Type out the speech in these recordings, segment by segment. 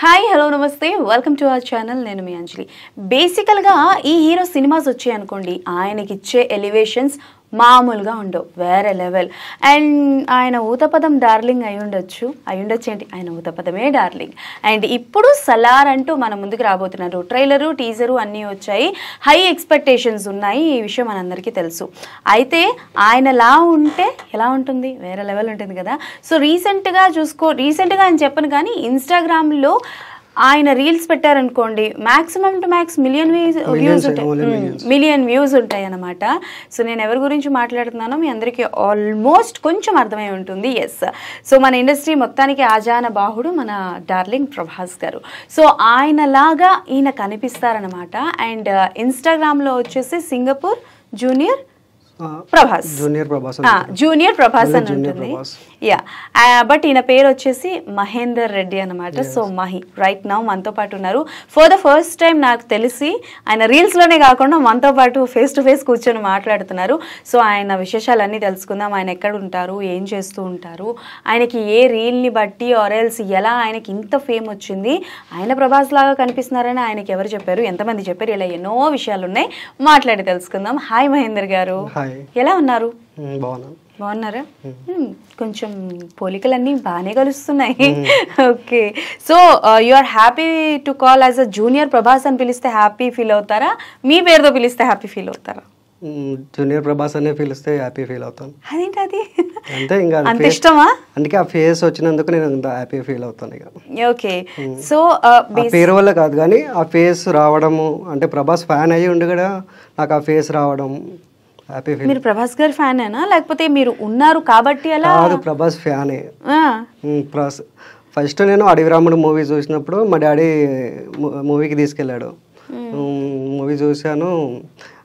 Hi hello నమస్తే welcome to our channel. నేను మీ అంజలి. బేసికల్గా ఈ హీరో సినిమాస్ వచ్చాయి అనుకోండి, ఆయనకి ఇచ్చే ఎలివేషన్స్ మామూలుగా ఉండవు, వేరే లెవెల్. అండ్ ఆయన ఊతపదం డార్లింగ్ అయ్యుండొచ్చు ఏంటి, ఆయన ఊతపదమే డార్లింగ్. అండ్ ఇప్పుడు సలార్ అంటూ మన ముందుకు రాబోతున్నారు. ట్రైలరు టీజరు అన్నీ వచ్చాయి, హై ఎక్స్పెక్టేషన్స్ ఉన్నాయి, ఈ విషయం మనందరికీ తెలుసు. అయితే ఆయన లా ఉంటే ఎలా ఉంటుంది, వేరే లెవెల్ ఉంటుంది కదా. సో రీసెంట్గా అని చెప్పను కానీ ఇన్స్టాగ్రామ్లో ఆయన రీల్స్ పెట్టారనుకోండి, maximum to max million views ఉంటాయి అన్నమాట. సో నేను ఎవరి గురించి మాట్లాడుతున్నానో మీ అందరికీ ఆల్మోస్ట్ కొంచెం అర్థమై ఉంటుంది. ఎస్, సో మన ఇండస్ట్రీ మొత్తానికి ఆజాన బాహుడు మన డార్లింగ్ ప్రభాస్ గారు. సో ఆయనలాగా ఈయన కనిపిస్తారనమాట. అండ్ ఇన్స్టాగ్రామ్లో వచ్చేసి సింగపూర్ జూనియర్ ప్రభాస్ అని ఉంటుంది. యా, బట్ ఈయన పేరు వచ్చేసి మహేందర్ రెడ్డి అనమాట. సో మహి రైట్ నౌ మనతో పాటు ఉన్నారు. ఫర్ ద ఫస్ట్ టైం నాకు తెలిసి ఆయన రీల్స్లోనే కాకుండా మనతో పాటు ఫేస్ టు ఫేస్ కూర్చొని మాట్లాడుతున్నారు. సో ఆయన విశేషాలన్నీ తెలుసుకుందాం. ఆయన ఎక్కడ ఉంటారు, ఏం చేస్తూ ఉంటారు, ఆయనకి ఏ రీల్ని బట్టి ఆరెల్స్ ఎలా ఆయనకి ఇంత ఫేమ్ వచ్చింది, ఆయన ప్రభాస్ లాగా కనిపిస్తున్నారని ఆయనకి ఎవరు చెప్పారు, ఎంతమంది చెప్పారు, ఇలా ఎన్నో విషయాలు ఉన్నాయి, మాట్లాడి తెలుసుకుందాం. హాయ్ మహేందర్ గారు, ఎలా ఉన్నారు? బాగున్నారా? కొంచెం పోలికలన్నీ బాగానే కలుస్తున్నాయి. Okay, so you are happy to call as a junior Prabhas అని పిలిస్తే హ్యాపీ ఫీల్ అవుతారా, మీ పేరుతో పిలిస్తే హ్యాపీ ఫీల్ అవుతారా? జూనియర్ ప్రభాస్ అనే పిలిస్తే హ్యాపీ ఫీల్ అవుతాను. అదేంటి అది అంతే, ఇంకా అంత ఇష్టమా? అందుకే ఆ ఫేస్ వచ్చినందుకు నేను అంత హ్యాపీ ఫీల్ అవుతాను. ఇక ఓకే, సో పేరు వల్ల కాదు కానీ ఆ ఫేస్ రావడము, అంటే ప్రభాస్ ఫ్యాన్ అయ్యి ఉండి కూడా నాకు ఆ ఫేస్ రావడం హ్యాపీ ఫీల్. మీరు ప్రభాస్ గారి ఫ్యానేనా, లేకపోతే మీరు ఉన్నారు కాబట్టి అలా? కాదు, ప్రభాస్ ఫ్యానే. ఫస్ట్ నేను అడవి రాముడు మూవీ చూసినప్పుడు మా డాడీ మూవీకి తీసుకెళ్ళాడు. మూవీ చూశాను.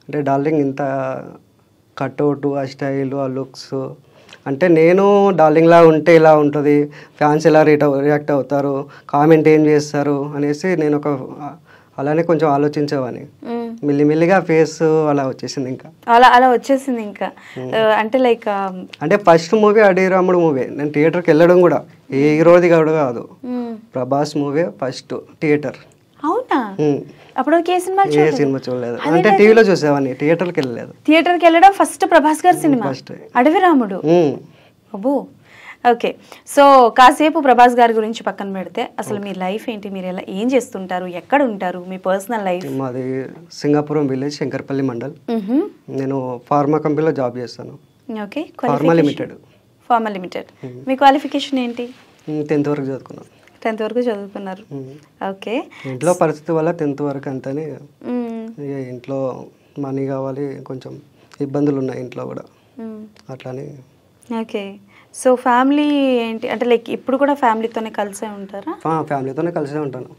అంటే డార్లింగ్ ఇంత కట్అవుట్, ఆ స్టైల్, ఆ లుక్స్, అంటే నేను డార్లింగ్లా ఉంటే ఇలా ఉంటుంది, ఫ్యాన్స్ ఎలా రియాక్ట్ అవుతారు, కామెంట్ ఏం చేస్తారు అనేసి నేను అలానే కొంచెం ఆలోచించేవాని. మెల్లిమెల్లిగా ఫేస్ అలా వచ్చేసింది. ఇంకా అలా వచ్చేసింది. ఇంకా అంటే లైక్ అంటే ఫస్ట్ మూవీ అడవి రాముడు మూవీ, నేను థియేటర్కి వెళ్ళడం కూడా ఏ రోజు కాదు, ప్రభాస్ మూవీ ఫస్ట్ థియేటర్. అవునా? అప్పుడు ఏ సినిమా చూడలేదు, అంటే టీవీలో చూసేవాడిని, థియేటర్కి వెళ్ళలేదు. థియేటర్కి వెళ్ళడం ఫస్ట్ ప్రభాస్ గారి సినిమా అడవి రాముడు. అబ్బో, ఓకే. సో కాసేపు ప్రభాస్ గారి గురించి పక్కన పెడితే అసలు మీ లైఫ్ ఏంటి, మీరు ఎలా ఏం చేస్తుంటారు, ఎక్కడ ఉంటారు, మీ పర్సనల్ లైఫ్? మాది సింగాపురం విలేజ్, శంకర్పల్లి మండల్. నేను ఫార్మా కంపెనీలో జాబ్ చేస్తాను. Okay, pharma limited. మీ క్వాలిఫికేషన్ ఏంటి? 10th వరకు చదువుకున్నాను. 10th వరకు చదువుకున్నారు. ఓకే, ఇంట్లో పరిస్థితి వల్ల 10th వరకు అంతనే, ఇంట్లో మనీ కావాలి, కొంచెం ఇబ్బందులు ఉన్నాయి ఇంట్లో కూడా, అట్లానే. ఓకే, సో ఫ్యామిలీ ఏంటి అంటే లైక్ ఇప్పుడు కూడా ఫ్యామిలీతోనే కలిసే ఉంటారా? ఫ్యామిలీతోనే కలిసే ఉంటాను.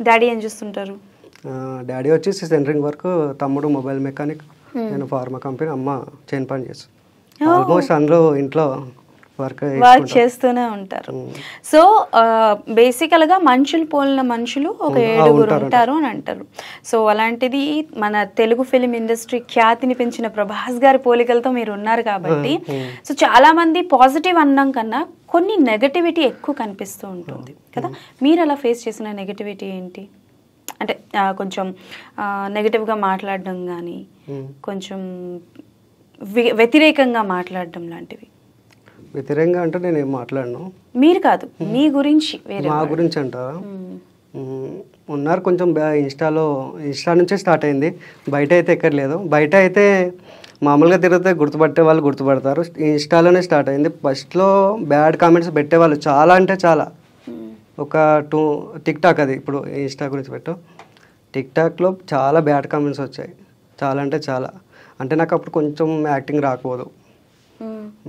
డాడీ ఏం చేస్తుంటారు? డాడీ వచ్చేసి సెంటరింగ్ వర్క్, తమ్ముడు మొబైల్ మెకానిక్, నేను ఫార్మా కంపెనీ, అమ్మ చైన్ పని చేస్తాను. ఆల్మోస్ట్ అందరూ ఇంట్లో వర్క్ చేస్తూనే ఉంటారు. సో బేసికల్గా మనుషులు పోలిన మనుషులు ఒక 7 ఉంటారు అని అంటారు. సో అలాంటిది మన తెలుగు ఫిలిం ఇండస్ట్రీ ఖ్యాతిని పెంచిన ప్రభాస్ గారి పోలికలతో మీరు ఉన్నారు కాబట్టి, సో చాలా మంది పాజిటివ్ అనడం కన్నా కొన్ని నెగటివిటీ ఎక్కువ కనిపిస్తూ ఉంటుంది కదా. మీరు అలా ఫేస్ చేసిన నెగటివిటీ ఏంటి? అంటే కొంచెం నెగటివ్గా మాట్లాడడం కానీ, కొంచెం వ్యతిరేకంగా మాట్లాడడం లాంటివి. వ్యతిరేకంగా అంటే నేను ఏం మాట్లాడను. మీరు కాదు, మీ గురించి, మా గురించి అంటారా? ఉన్నారు కొంచెం. ఇన్స్టా నుంచే స్టార్ట్ అయింది, బయట అయితే ఎక్కడ లేదు. బయట అయితే మామూలుగా తిరిగితే గుర్తుపట్టే వాళ్ళు గుర్తుపడతారు. ఇన్స్టాలోనే స్టార్ట్ అయింది. ఫస్ట్లో బ్యాడ్ కామెంట్స్ పెట్టేవాళ్ళు చాలా, అంటే చాలా. ఒక టిక్టాక్, అది ఇప్పుడు ఇన్స్టా గురించి పెట్టు, టిక్టాక్లో చాలా బ్యాడ్ కామెంట్స్ వచ్చాయి, చాలా అంటే చాలా. అంటే నాకు అప్పుడు కొంచెం యాక్టింగ్ రాకపోదు,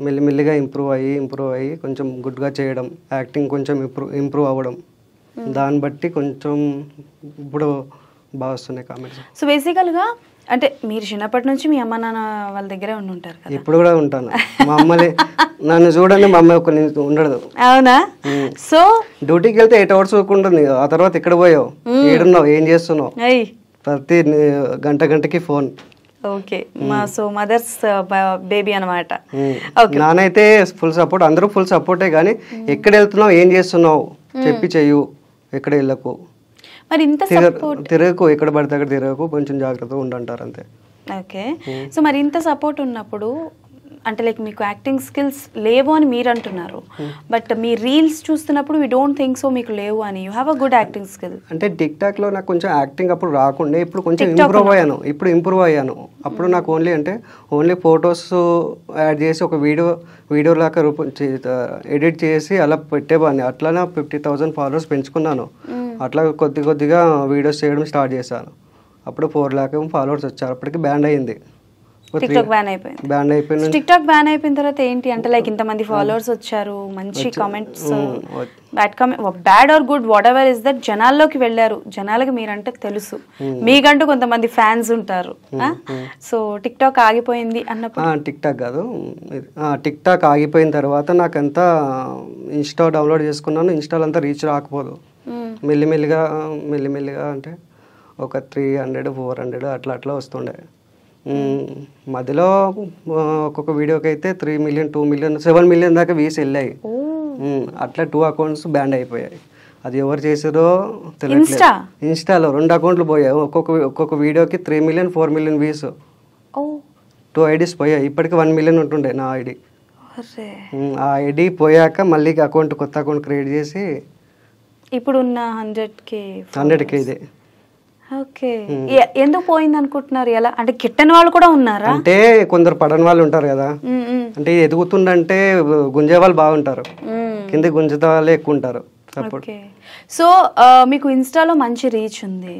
మెల్లిమెల్లిగా ఇంప్రూవ్ అయ్యి కొంచెం గుడ్గా చేయడం, యాక్టింగ్ కొంచెం ఇంప్రూవ్ అవ్వడం, దాన్ని బట్టి కొంచెం ఇప్పుడు బాగా వస్తున్నాయి కామెంట్స్. సో బేసికల్గా అంటే మీరు చిన్నప్పటి నుంచి మీ అమ్మ నాన్న వాళ్ళ దగ్గరే ఉంటారు కదా? ఇప్పుడు కూడా ఉంటాను. మా అమ్మలే నన్ను చూడండి, మా అమ్మ ఒక ఉండదు. అవునా? సో డ్యూటీకి వెళ్తే 8 hours ఉంటుంది, ఆ తర్వాత ఎక్కడ పోయావు, ఏడున్నావు, ఏం చేస్తున్నావు, ప్రతి గంటకి phone. Okay, so mothers baby అనమాట. నానైతే ఫుల్ సపోర్ట్, అందరూ ఫుల్ సపోర్టే, కానీ ఎక్కడ వెళ్తున్నావు, ఏం చేస్తున్నావు చెప్పి చెయ్యు, ఎక్కడ వెళ్ళకు, మరి ఇంత తిరగకు, ఎక్కడ పడితే అక్కడ తిరగకు, కొంచెం జాగ్రత్తగా ఉండంటారు అంతే. ఓకే. సో మరి ఇంత సపోర్ట్ ఉన్నప్పుడు అంటే లైక్ మీకు యాక్టింగ్ స్కిల్స్ లేవు అని మీరు అంటున్నారు, బట్ మీ రీల్స్ చూస్తున్నప్పుడు వీ డోంట్ థింక్ సో మీకు లేవు అని. You have a good acting skill. అంటే టిక్ టాక్ లో నాకు కొంచెం యాక్టింగ్ అప్పుడు రాకుండే, ఇప్పుడు కొంచెం ఇంప్రూవ్ అయ్యాను. అప్పుడు నాకు ఓన్లీ ఫొటోస్ యాడ్ చేసి ఒక వీడియో లాగా ఎడిట్ చేసి అలా పెట్టేవాడిని. అట్లానే 50,000 ఫాలోవర్స్ పెంచుకున్నాను. అట్లా కొద్దిగా వీడియోస్ చేయడం స్టార్ట్ చేశాను. అప్పుడు 4 lakh ఫాలోవర్స్ వచ్చారు. అప్పటికి బ్యాండ్ అయింది, టిక్టాక్ బ్యాన్ అయిపోయింది. టిక్టాక్ బ్యాన్ అయిపోయిన తర్వాత ఏంటి అంటే లైక్ ఇంతమంది ఫాలోవర్స్ వచ్చారు, మంచి comments, bad or good what ever is that జనాల్లోకి వెళ్ళారు. జనాలకి మీరంటే తెలుసు, మీకంటూ కొంతమంది ఫ్యాన్స్ ఉంటారు. సో టిక్టాక్ ఆగిపోయింది అన్నప్పుడు టిక్టాక్ కాదు, టిక్టాక్ ఆగిపోయిన తర్వాత నాకంతా ఇన్స్టా డౌన్లోడ్ చేసుకున్నాను. ఇన్స్టాలో అంతా రీచ్ రాకపోదు. మెల్లిమెల్లిగా అంటే ఒక 300 400 అట్లా వస్తుండే. మధ్యలో ఒక్కొక్క వీడియోకి అయితే 3 million 2 million 7 million దాకా వ్యూస్ వెళ్ళాయి. అట్లా 2 accounts బ్యాండ్ అయిపోయాయి. అది ఎవరు చేసారో తెలియట్లేదు. ఇన్స్టాలో 2 అకౌంట్లు పోయాయి. ఒక్కొక్క వీడియోకి 3 million 4 million వ్యూస్. 2 IDs పోయాయి. ఇప్పటికి 1 million ఉంటుండే నా ఐడి. ఆ ఐడి పోయాక మళ్ళీ కొత్త అకౌంట్ క్రియేట్ చేసి ఇప్పుడున్న 100K ఇదే. ఓకే. ఎందుకు పోయింది అనుకుంటున్నారు? ఎలా అంటే కిట్టని వాళ్ళు కూడా ఉన్నారా? అంటే కొందరు పడని వాళ్ళు ఉంటారు కదా, అంటే ఎదుగుతుందంటే గుంజే వాళ్ళు బాగుంటారు, కింద గుంజుతా వాళ్ళే ఎక్కువ ఉంటారు. సో మీకు ఇన్స్టాలో మంచి రీచ్ ఉంది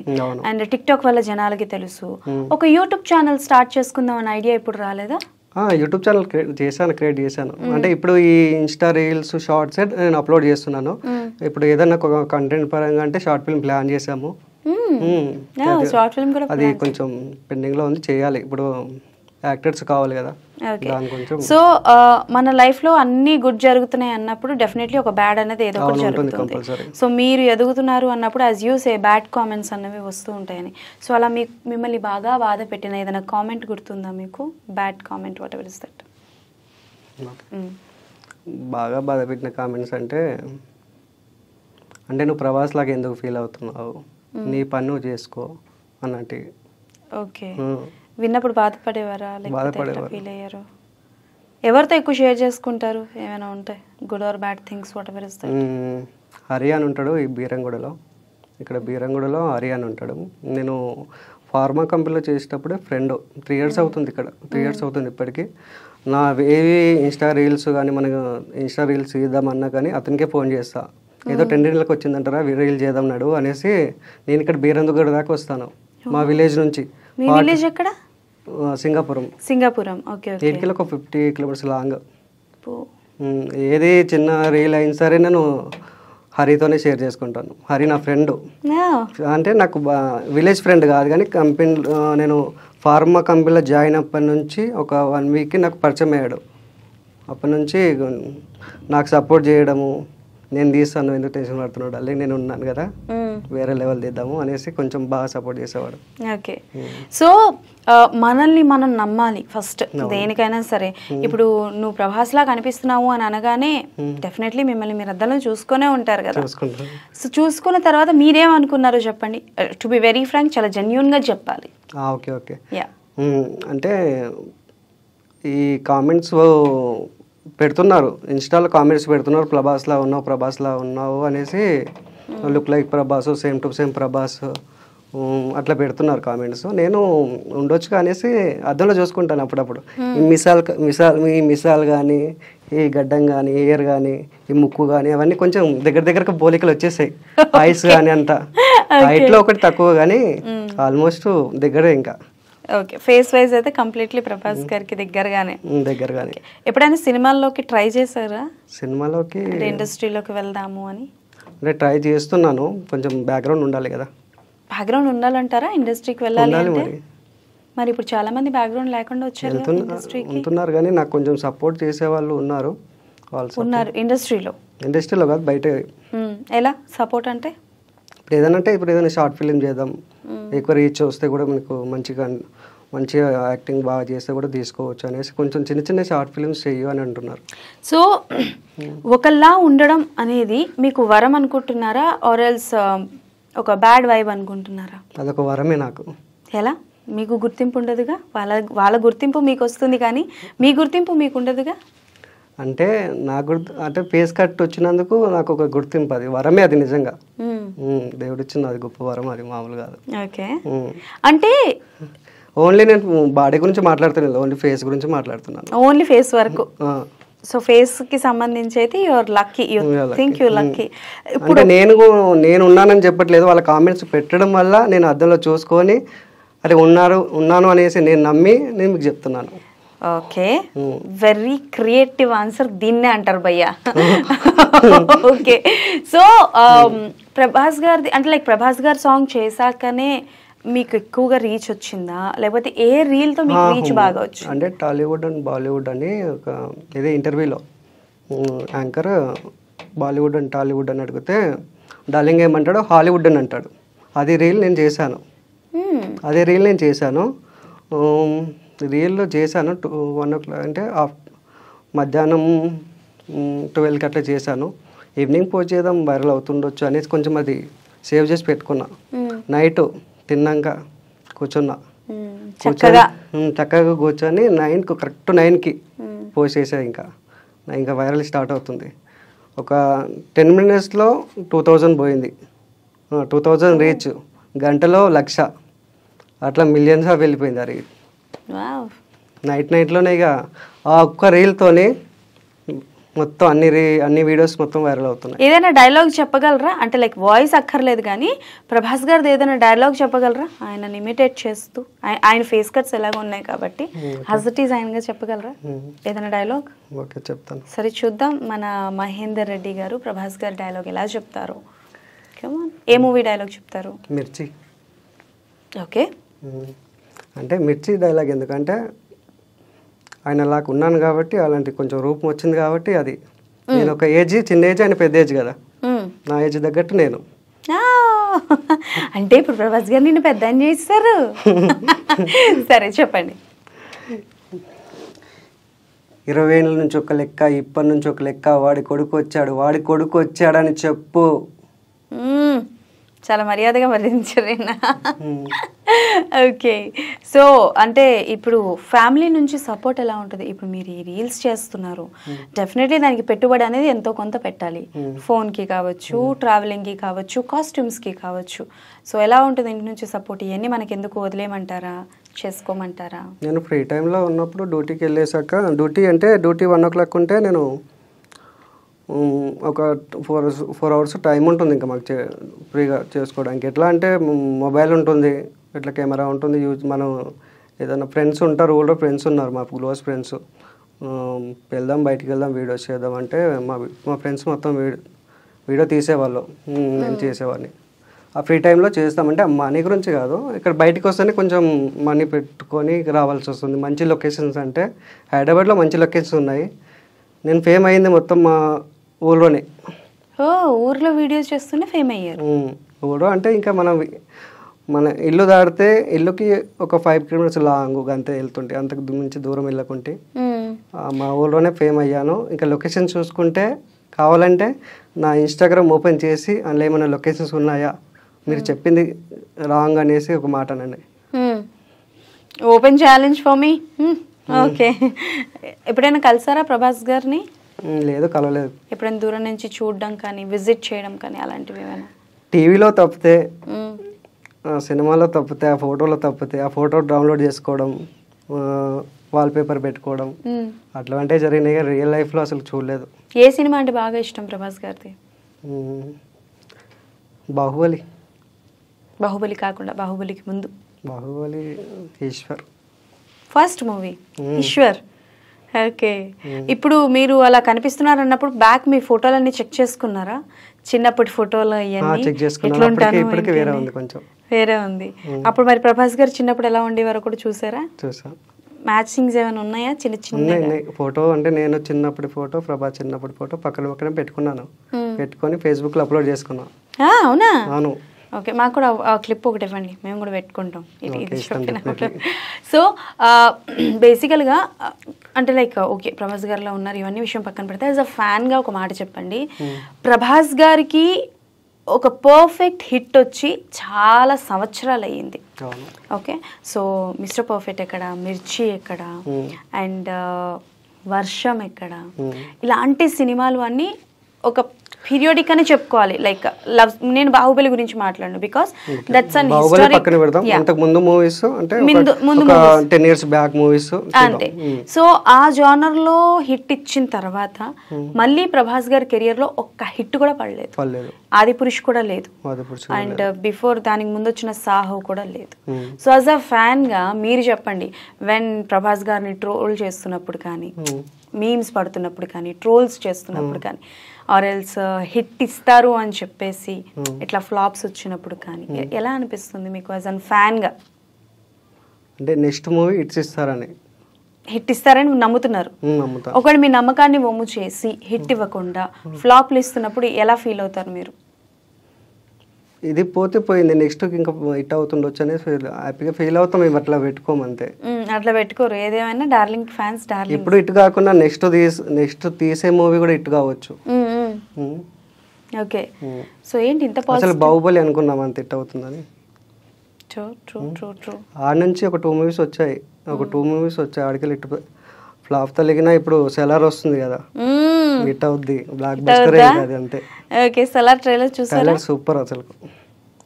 అండ్ టిక్ టాక్ వల్ల జనాలకి తెలుసు. ఒక యూట్యూబ్ ఛానల్ స్టార్ట్ చేసుకుందాం అనే ఐడియా ఇప్పుడు రాలేదా? యూట్యూబ్ ఛానల్ క్రియేట్ చేశాను. అంటే ఇప్పుడు ఈ ఇన్స్టా రీల్స్ షార్ట్స్ నేను అప్లోడ్ చేస్తున్నాను. ఇప్పుడు ఏదైనా కంటెంట్ పరంగా అంటే షార్ట్ ఫిల్మ్ ప్లాన్ చేసాము. అది కొంచెం పెండింగ్ లో ఉంది, చేయాలి. ఇప్పుడు యాక్టర్స్ కావాలి కదా. సో మన లైఫ్ లో అన్ని గుడ్ జరుగుతున్నాయి అన్నప్పుడు డెఫినెట్లీ ఒక బ్యాడ్ అనేది ఏదో ఒకటి జరుగుతుంది. సో మీరు ఎదుగుతున్నారు అన్నప్పుడు as you say bad comments అన్నవి వస్తూ ఉంటాయని. సో అలా మిమ్మల్ని బాగా బాధ పెట్టిన ఏదైనా కామెంట్ గుర్తుందా మీకు? Bad comment what ever is that? బాగా బాధ పెట్టిన కామెంట్స్ అంటే నువ్వు ప్రభాస్ లాగా ఎందుకు ఫీల్ అవుతున్నావు, నీ పని నువ్వు చేసుకో అన్నట్టు. ఓకే. విన్నప్పుడు బాధపడేవారా? ఫీల్ అయ్యారు? ఎవరితో ఎక్కువ షేర్ చేసుకుంటారు? ఏమైనా ఉంటాయి good or bad things what ever is that? Hari అని ఉంటాడు ఈ బీరంగూడలో. ఇక్కడ బీరంగూడలో హరి అని ఉంటాడు. నేను ఫార్మా కంపెనీలో చేసేటప్పుడే ఫ్రెండ్. 3 years అవుతుంది, ఇక్కడ 3 years అవుతుంది ఇప్పటికీ. నా ఏవి ఇన్స్టా రీల్స్ కానీ మనకు ఇన్స్టా రీల్స్ ఇద్దామన్నా కానీ అతనికే ఫోన్ చేస్తా. ఏదో 10 days వచ్చి రీల్ చేద్దాం నాడు అనేసి నేను ఇక్కడ బీరంగూడ దాకా వస్తాను మా విలేజ్ నుంచి. మీ విలేజ్ ఎక్కడ? సింగాపురం. ఓకే. ఇక్కడికి ఒక 50 kilometers లాంగ్. ఏది చిన్న రీల్ అయినా సరే నేను హరితోనే షేర్ చేసుకుంటాను. హరి నా ఫ్రెండ్, అంటే నాకు విలేజ్ ఫ్రెండ్ కాదు కానీ కంపెనీ, నేను ఫార్మా కంపెనీలో జాయిన్ అప్పటి నుంచి ఒక 1 week నాకు పరిచయం అయ్యాడు. అప్పటి నుంచి నాకు సపోర్ట్ చేయడము, నేను తీస్తాను ఎందుకు టెన్షన్ పడుతున్నాడు, అలాగే నేను ఉన్నాను కదా వేరే లెవెల్ తీద్దాము అనేసి కొంచెం బాగా సపోర్ట్ చేసేవాడు. ఓకే. సో మనల్ని మనం నమ్మాలి ఫస్ట్ దేనికైనా సరే. ఇప్పుడు నువ్వు ప్రభాస్ లాగా కనిపిస్తున్నావు అని అనగానే డెఫినెట్లీ మిమ్మల్ని మీరు అద్దంలో చూసుకునే ఉంటారు కదా. సో చూసుకున్న తర్వాత మీరేమనుకున్నారో చెప్పండి. టు బి వెరీ ఫ్రాంక్, చాలా జెన్యూన్ గా చెప్పాలి. ఓకే. అంటే ఈ కామెంట్స్ పెడుతున్నారు, ఇన్స్టాలో కామెంట్స్ పెడుతున్నారు, ప్రభాస్లా ఉన్నావు అనేసి, look like Prabhas, same to same Prabhas అట్లా పెడుతున్నారు కామెంట్స్. నేను ఉండొచ్చు అనేసి అద్దంలో చూసుకుంటాను అప్పుడప్పుడు. ఈ మిసాల్ కానీ, ఈ గడ్డం కానీ, హెయిర్ కానీ, ఈ ముక్కు కానీ అవన్నీ కొంచెం దగ్గరకు పోలికలు వచ్చేసాయి. ఐస్ కానీ అంతా హైట్లో ఒకటి తక్కువ కానీ ఆల్మోస్ట్ దగ్గరే. ఇంకా ఓకే. ఫేస్ వైజ్ అయితే కంప్లీట్లీ ప్రభాస్ గారికి దగ్గరగానే. ఎప్పుడైనా సినిమాల్లోకి ట్రై చేశారా? సినిమాలోకి ఇండస్ట్రీలోకి వెళ్దాము అని అంటే ట్రై చేస్తున్నాను. కొంచెం బ్యాక్గ్రౌండ్ ఉండాలి కదా. బ్యాక్గ్రౌండ్ ఉండాలంటారా ఇండస్ట్రీకి వెళ్ళాలి అంటే? మరి ఇప్పుడు చాలా మంది బ్యాక్గ్రౌండ్ లేకుండా వచ్చారు ఉంటున్నారు కానీ నాకు కొంచెం సపోర్ట్ చేసే వాళ్ళు ఉన్నారు ఇండస్ట్రీలో కాదు బయట. ఎలా సపోర్ట్ అంటే? ఇప్పుడు ఏదైనా షార్ట్ ఫిల్మ్ చేద్దాం, ఎక్కువ రీచ్ వస్తే కూడా మనకు మంచిగా మంచిగా యాక్టింగ్ బాగా చేస్తే కూడా తీసుకోవచ్చు అనేసి కొంచెం చిన్న చిన్న షార్ట్ ఫిల్మ్స్ చెయ్యు అని అంటున్నారు. సో ఒకలా ఉండడం అనేది మీకు వరం అనుకుంటున్నారా ఆర్ ఎల్స్ ఒక బ్యాడ్ వైబ్ అనుకుంటున్నారా? అదొక వరమే నాకు. ఎలా? మీకు గుర్తింపు ఉండదుగా, వాళ్ళ గుర్తింపు మీకు వస్తుంది కానీ మీ గుర్తింపు మీకు ఉండదుగా. అంటే అంటే ఫేస్ కట్ వచ్చినందుకు నాకు ఒక గుర్తింపు, అది వరమే, అది నిజంగా దేవుడు ఇచ్చిన అది గొప్ప వరం, అది మామూలు కాదు. ఓకే, అంటే ఓన్లీ నేను బాడీ గురించి మాట్లాడుతున్నాను, ఓన్లీ ఫేస్ గురించి మాట్లాడుతున్నాను, ఓన్లీ ఫేస్ వరకు. సో ఫేస్ కి సంబంధించి అయితే your lucky, you think you lucky. ఇప్పుడు నేను ఉన్నానని చెప్పట్లేదు, వాళ్ళ కామెంట్స్ పెట్టడం వల్ల నేను అద్దంలో చూసుకొని అరే ఉన్నాను అనేసి నేను నమ్మి నేను మీకు చెప్తున్నాను. ఓకే, వెరీ క్రియేటివ్ ఆన్సర్, దీన్నే అంటారు భయ్యా. ఓకే, సో ప్రభాస్ గారిది అంటే లైక్ ప్రభాస్ గారు సాంగ్ చేశాకనే మీకు ఎక్కువగా రీచ్ వచ్చిందా, లేకపోతే ఏ రీల్తో మీకు రీచ్ బాగా వచ్చింది? అంటే టాలీవుడ్ అండ్ బాలీవుడ్ అని ఒక ఇదే ఇంటర్వ్యూలో యాంకర్ బాలీవుడ్ అండ్ టాలీవుడ్ అని అడిగితే డార్లింగ్ ఏమంటాడు, హాలీవుడ్ అని అంటాడు. అది రీల్ నేను చేశాను, రీల్లో చేశాను 1 o'clock అంటే మధ్యాహ్నం 12కి అట్లా చేశాను. ఈవినింగ్ పోస్ట్ చేద్దాం వైరల్ అవుతుండొచ్చు అనేసి కొంచెం అది సేవ్ చేసి పెట్టుకున్నా. నైట్ తిన్నాక కూర్చున్నా, చక్కగా కూర్చొని కరెక్ట్ 9కి పోస్ట్ చేసా. ఇంకా వైరల్ స్టార్ట్ అవుతుంది. ఒక 10 minutesలో 2000 పోయింది, 2000 రీచ్, గంటలో 1,00,000, అట్లా మిలియన్స్ వెళ్ళిపోయింది ఆ రీల్. నైట్లోనే ఇక ఆ ఒక్క రీల్తోనే మొత్తం అన్ని వీడియోస్ మొత్తం వైరల్ అవుతున్నాయి. ఏదైనా డైలాగ్ చెప్పగలరా? అంటే లైక్ వాయిస్ అక్కర్లేదు కానీ ప్రభాస్ గారిది ఏదైనా డైలాగ్ చెప్పగలరా? ఆయన ఇమిటేట్ చేస్తూ, ఆయన ఫేస్ కట్స్ ఎలాగ ఉన్నాయి కాబట్టి యాజ్ ఇట్ ఈజ్ ఆయనగా చెప్పగలరా ఏదైనా డైలాగ్? ఓకే, చెప్తాను. సరే చూద్దాం మన మహేందర్ రెడ్డి గారు ప్రభాస్ గారి డైలాగ్ ఎలా చెప్తారు. ఏ మూవీ డైలాగ్ చెప్తారు? మిర్చి. ఓకే, అంటే మిర్చి డైలాగ్ ఎందుకంటే ఆయన అలాగ ఉన్నాను కాబట్టి, అలాంటి కొంచెం రూపం వచ్చింది కాబట్టి, అది నేను ఒక ఏజ్, చిన్న ఏజ్, ఆయన పెద్ద ఏజ్ కదా, నా ఏజ్ తగ్గట్టు నేను. అంటే ఇప్పుడు ప్రభాస్ గారు నిన్ను పెద్ద అని చేస్తారు. సరే చెప్పండి. 20 ఏళ్ళ నుంచి ఒక లెక్క, ఇప్పటి నుంచి ఒక లెక్క, వాడి కొడుకు వచ్చాడని చెప్పు. చాలా మర్యాదగా మర్యాదించారు. ఓకే, సో అంటే ఇప్పుడు ఫ్యామిలీ నుంచి సపోర్ట్ ఎలా ఉంటుంది? ఇప్పుడు మీరు ఈ రీల్స్ చేస్తున్నారు, డెఫినెట్లీ దానికి పెట్టుబడి అనేది ఎంతో కొంత పెట్టాలి. ఫోన్కి కావచ్చు, ట్రావెలింగ్కి కావచ్చు, కాస్ట్యూమ్స్కి కావచ్చు. సో ఎలా ఉంటుంది ఇంటి నుంచి సపోర్ట్? ఇవన్నీ మనకి ఎందుకు వదిలేయమంటారా, చేసుకోమంటారా? నేను ఫ్రీ టైంలో ఉన్నప్పుడు డ్యూటీకి వెళ్ళేసాక, డ్యూటీ 1 o'clock ఉంటే నేను ఒక 4 hours టైం ఉంటుంది ఇంకా మాకు ఫ్రీగా చేసుకోవడానికి. ఎట్లా అంటే మొబైల్ ఉంటుంది, ఇట్లా కెమెరా ఉంటుంది, మనం ఏదైనా ఫ్రెండ్స్ ఉంటారు, ఊళ్ళో ఫ్రెండ్స్ ఉన్నారు, మా క్లోజ్ ఫ్రెండ్స్, బయటికి వెళ్దాం వీడియోస్ చేద్దాం అంటే మా ఫ్రెండ్స్ మొత్తం వీడియో తీసేవాళ్ళు, నేను చేసేవాడిని. ఆ ఫ్రీ టైంలో చేస్తామంటే మనీ గురించి కాదు, ఇక్కడ బయటకు వస్తేనే కొంచెం మనీ పెట్టుకొని రావాల్సి వస్తుంది. మంచి లొకేషన్స్ అంటే హైదరాబాద్లో మంచి లొకేషన్స్ ఉన్నాయి. నేను ఫేమ్ అయింది మొత్తం మా ఊళ్ళోనే. ఊర్లో వీడియోస్ చేస్తూనే ఫేమ్ అయ్యారు. ఊళ్ళో అంటే ఇంకా మన ఇల్లు దాడితే ఇల్లుకి ఒక 5 kilometers లాంగ్ అంతే వెళ్తుంటే, అంతకు మించి దూరం వెళ్ళకుంటే మా ఊళ్ళోనే ఫేమ్ అయ్యాను. ఇంకా లొకేషన్ చూసుకుంటే కావాలంటే నా ఇన్స్టాగ్రామ్ ఓపెన్ చేసి అందులో ఏమైనా లొకేషన్స్ ఉన్నాయా, మీరు చెప్పింది రాంగ్ అనేసి ఒక మాట అనండి. Open challenge for me. Okay, ఎప్పుడైనా కలిసారా ప్రభాస్ గారిని? లేదు, కలవలేదు. ఎప్పుడైనా దూరం నుంచి చూడడం కానీ, విజిట్ చేయడం కానీ అలాంటివి ఏమైనా? టీవీలో తప్పితే, సినిమాలో తప్పితే, ఆ ఫోటోలో తప్పితే, ఆ ఫోటో డౌన్లోడ్ చేసుకోవడం, వాల్పేపర్ పెట్టుకోవడం, అట్లాంటివి జరిగినాయి. రియల్ లైఫ్లో అసలు చూడలేదు. ఏ సినిమా అంటే బాగా ఇష్టం ప్రభాస్ గారిది? బాహుబలి. బాహుబలి కాకుండా బాహుబలికి ముందు? Baahubali, Eeshwar first movie, Eeshwar. Okay, ఇప్పుడు మీరు అలా కనిపిస్తున్నారు అన్నప్పుడు బ్యాక్ మీ ఫోటోలన్నీ చెక్ చేసుకున్నారా? చిన్నప్పటి ఫోటోలు వేరే ఉంది. అప్పుడు మరి ప్రభాస్ గారు చిన్నప్పుడు ఎలా ఉండేవారో కూడా చూసారా? మ్యాచింగ్స్ ఏమైనా ఉన్నాయా? చిన్న చిన్న ఫోటో అంటే నేను చిన్నప్పటి ఫోటో, ప్రభాస్ చిన్నప్పటి ఫోటో పక్కన పెట్టుకున్నాను, పెట్టుకొని ఫేస్బుక్ లో అప్లోడ్ చేసుకున్నా. అవునా? అవును. ఓకే, మాకు కూడా ఆ క్లిప్ ఒకటి ఇవ్వండి, మేము కూడా పెట్టుకుంటాం ఇది చెప్పినప్పుడు. సో బేసికల్గా అంటే లైక్ ఓకే ప్రభాస్ గారిలో ఉన్నారు, ఇవన్నీ విషయం పక్కన పెడితే యాజ్ అ ఫ్యాన్గా ఒక మాట చెప్పండి. ప్రభాస్ గారికి ఒక పర్ఫెక్ట్ హిట్ వచ్చి చాలా సంవత్సరాలు అయ్యింది. ఓకే, సో మిస్టర్ పర్ఫెక్ట్ ఎక్కడ, మిర్చి ఎక్కడ, అండ్ వర్షం ఎక్కడ, ఇలాంటి సినిమాలు అన్నీ ఒక పీరియోడిక్ అని చెప్పుకోవాలి. లైక్ లవ్, నేను బాహుబలి గురించి మాట్లాడను బికాస్ దట్స్ అన్ హిస్టారిక్. ముందు మూవీస్ అంటే 10 years బ్యాక్ మూవీస్ అంతే. సో ఆ జానర్ లో హిట్ ఇచ్చిన తర్వాత మళ్ళీ ప్రభాస్ గారి కెరియర్ లో ఒక్క హిట్ కూడా పడలేదు. ఆదిపురుష్ కూడా లేదు, అండ్ బిఫోర్ దానికి ముందు వచ్చిన సాహో కూడా లేదు. సో యాజ్ అ ఫ్యాన్ గా మీరు చెప్పండి, వెన్ ప్రభాస్ గారిని ట్రోల్ చేస్తున్నప్పుడు కానీ, మీమ్స్ పడుతున్నప్పుడు కానీ, ట్రోల్స్ చేస్తున్నప్పుడు కానీ, ఆర్ ఎల్స్ హిట్ ఇస్తారు అని చెప్పేసి ఇట్లా ఫ్లాప్స్ వచ్చినప్పుడు కానీ ఎలా అనిపిస్తుంది మీకు యాజ్ అన్ ఫ్యాన్ గా? అంటే నెక్స్ట్ మూవీ హిట్ ఇస్తారని నమ్ముతున్నారు. ఒకవేళ మీ నమ్మకాన్ని వమ్ము చేసి హిట్ ఇవ్వకుండా ఫ్లాప్లు ఇస్తున్నప్పుడు ఎలా ఫీల్ అవుతారు మీరు? ఇది పోతే పోయింది, నెక్స్ట్ ఇంకా హిట్ అవుతుండొచ్చు అనేది హ్యాపీగా ఫీల్ అవుతాం. మేము అట్లా పెట్టుకోమంతే, అట్లా పెట్టుకోరు. ఏదేమైనా డార్లింగ్ ఫ్యాన్స్ డార్లింగ్. ఇప్పుడు హిట్ కాకుండా నెక్స్ట్ తీసే మూవీ కూడా హిట్ కావచ్చు. ఓకే, సో ఏంటి ఇంత అసలు బాహుబలి అనుకున్నాం అంత హిట్ అవుతుందని. ఆడ నుంచి ఒక 2 movies వచ్చాయి, ఆడికి హిట్ ఫ్లాప్ తలిగినా ఇప్పుడు సెలార్ వస్తుంది కదా, హిట్ అవుద్ది, బ్లాక్ బస్టర్ అది అంతే. ఓకే, సెలార్ ట్రైలర్ చూసారా? సూపర్, అసలు